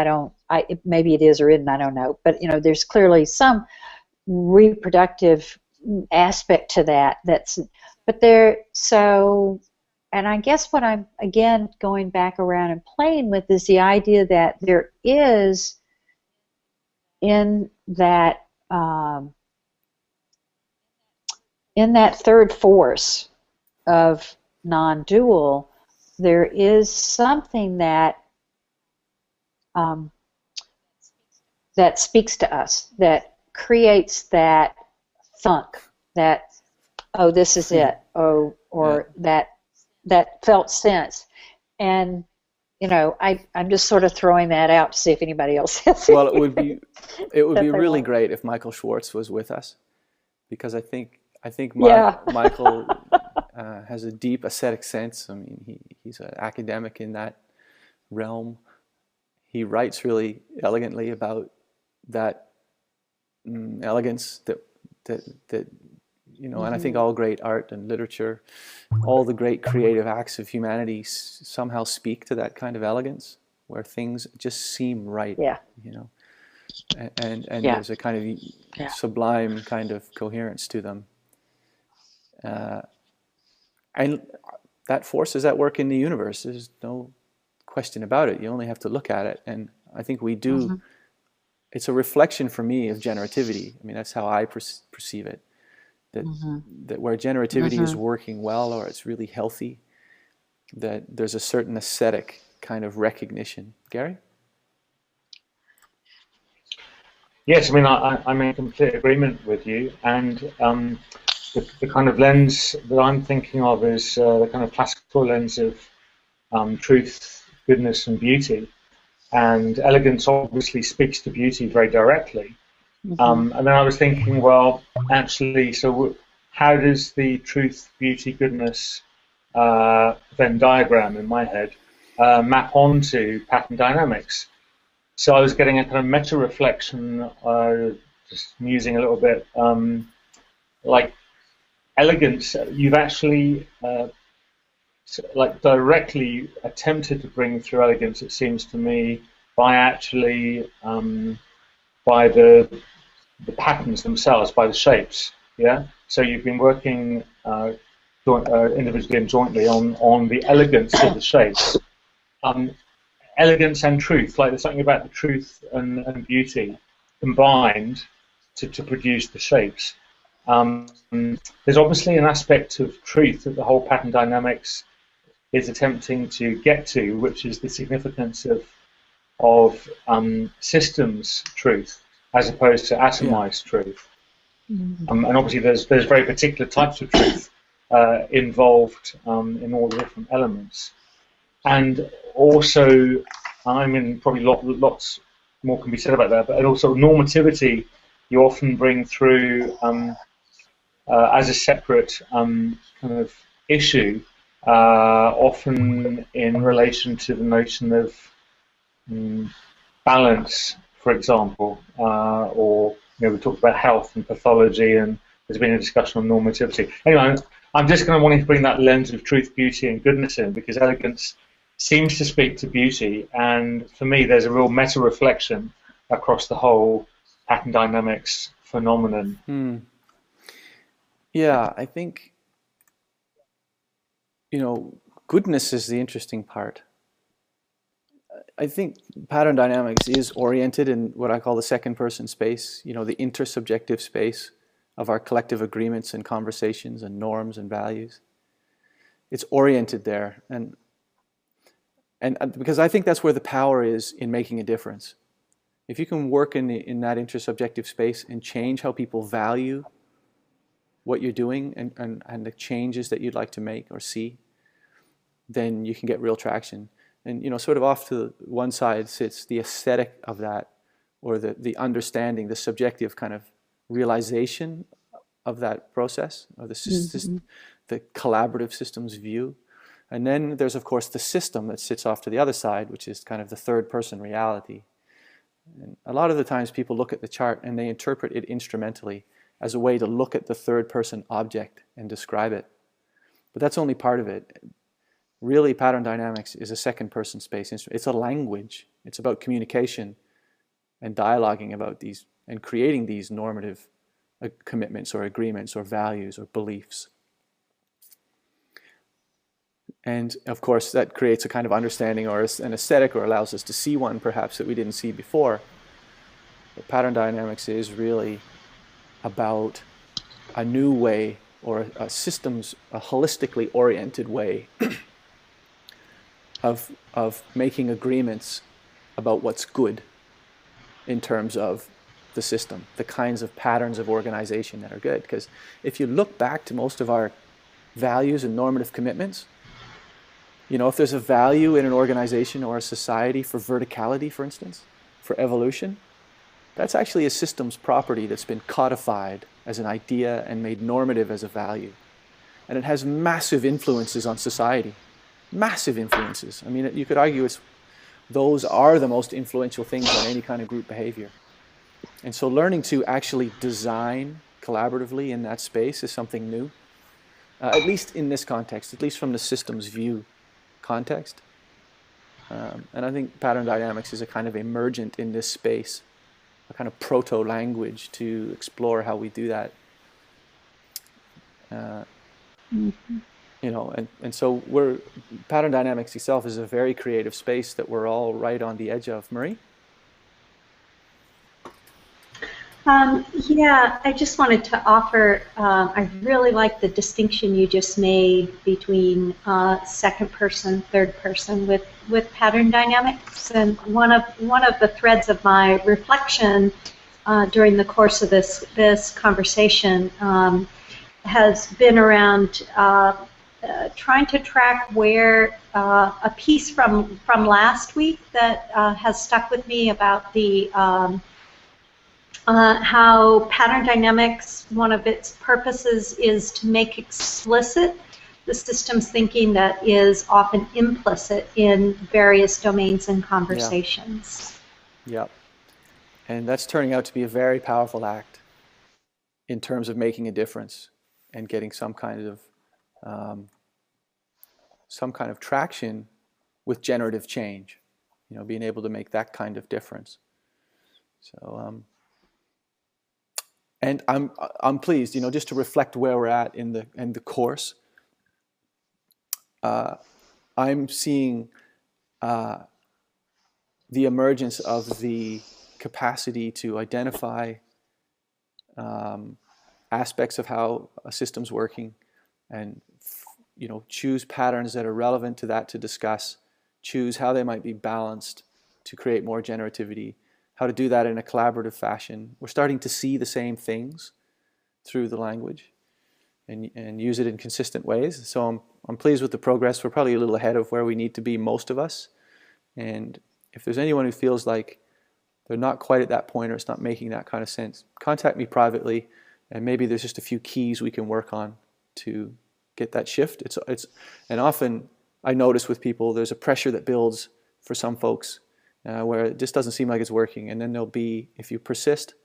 maybe it is or isn't, I don't know. But there's clearly some reproductive aspect to that. And I guess what I'm again going back around and playing with is the idea that there is in that third force of non-dual, there is something that that speaks to us, that creates that thunk, that this is it, or that felt sense, and I'm just sort of throwing that out to see if anybody else has it. Well, it would be really great if Michael Schwartz was with us, because I think Michael has a deep aesthetic sense. I mean, he's an academic in that realm. He writes really elegantly about that elegance that and I think all great art and literature, all the great creative acts of humanity somehow speak to that kind of elegance, where things just seem right. Yeah. And there's a kind of sublime kind of coherence to them. And that force is at work in the universe. There's no question about it. You only have to look at it. And I think we do. Mm-hmm. It's a reflection for me of generativity. I mean, that's how I perceive it. That where generativity is working well, or it's really healthy, that there's a certain aesthetic kind of recognition. Gary? Yes, I mean, I'm in complete agreement with you. And the kind of lens that I'm thinking of is the kind of classical lens of truth, goodness, and beauty. And elegance obviously speaks to beauty very directly. And then I was thinking, well, actually, so how does the truth, beauty, goodness Venn diagram in my head map onto pattern dynamics? So I was getting a kind of meta-reflection, just musing a little bit, like elegance. You've actually directly attempted to bring through elegance, it seems to me, by actually by the patterns themselves, by the shapes. Yeah. So you've been working individually and jointly on the elegance of the shapes. Elegance and truth, like there's something about the truth and beauty combined to produce the shapes. There's obviously an aspect of truth that the whole pattern dynamics is attempting to get to, which is the significance of systems truth as opposed to atomized truth. And obviously there's very particular types of truth involved in all the different elements. And also, I mean, probably lots more can be said about that, but also normativity you often bring through as a separate kind of issue, often in relation to the notion of balance, for example, or we talked about health and pathology, and there's been a discussion on normativity. Anyway, I'm just going to want to bring that lens of truth, beauty, and goodness in, because elegance seems to speak to beauty, and for me, there's a real meta-reflection across the whole pattern dynamics phenomenon. Yeah, I think goodness is the interesting part. I think pattern dynamics is oriented in what I call the second person space, the intersubjective space of our collective agreements and conversations and norms and values. It's oriented there, and because I think that's where the power is in making a difference. If you can work in that intersubjective space and change how people value what you're doing and the changes that you'd like to make or see, then you can get real traction. And sort of off to one side sits the aesthetic of that, or the understanding, the subjective kind of realization of that process, or the collaborative systems view. And then there's, of course, the system that sits off to the other side, which is kind of the third-person reality. And a lot of the times people look at the chart and they interpret it instrumentally as a way to look at the third-person object and describe it. But that's only part of it. Really, pattern dynamics is a second-person space instrument. It's a language. It's about communication and dialoguing about these and creating these normative commitments or agreements or values or beliefs. And of course, that creates a kind of understanding or an aesthetic, or allows us to see one perhaps that we didn't see before. But pattern dynamics is really about a new way, or a holistically oriented way of making agreements about what's good in terms of the system, the kinds of patterns of organization that are good. Because if you look back to most of our values and normative commitments, you know, if there's a value in an organization or a society for verticality, for instance, for evolution, that's actually a systems property that's been codified as an idea and made normative as a value. And it has massive influences on society, massive influences. I mean, you could argue those are the most influential things on any kind of group behavior. And so learning to actually design collaboratively in that space is something new, at least in this context, at least from the systems view context. And I think pattern dynamics is a kind of emergent in this space, a kind of proto-language to explore how we do that. You know, and so pattern dynamics itself is a very creative space that we're all right on the edge of. Marie? Yeah, I just wanted to offer, I really like the distinction you just made between second person, third person with pattern dynamics. And one of the threads of my reflection during the course of this conversation has been around trying to track where a piece from last week that has stuck with me about the how pattern dynamics, one of its purposes is to make explicit the systems thinking that is often implicit in various domains and conversations. Yeah. And that's turning out to be a very powerful act in terms of making a difference and getting some kind of traction with generative change, you know, being able to make that kind of difference. So, and I'm pleased, you know, just to reflect where we're at in the course. I'm seeing the emergence of the capacity to identify aspects of how a system's working, and you know, choose patterns that are relevant to that to discuss, choose how they might be balanced to create more generativity, how to do that in a collaborative fashion. We're starting to see the same things through the language and use it in consistent ways. So I'm pleased with the progress. We're probably a little ahead of where we need to be, most of us. And if there's anyone who feels like they're not quite at that point or it's not making that kind of sense, contact me privately, and maybe there's just a few keys we can work on to get that shift. And often I notice with people there's a pressure that builds for some folks where it just doesn't seem like it's working, and then there'll be, if you persist,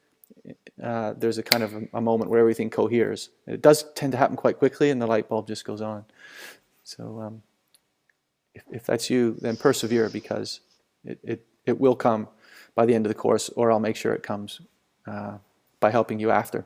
there's a kind of a moment where everything coheres. It does tend to happen quite quickly, and the light bulb just goes on. So if that's you, then persevere, because it will come by the end of the course, or I'll make sure it comes by helping you after.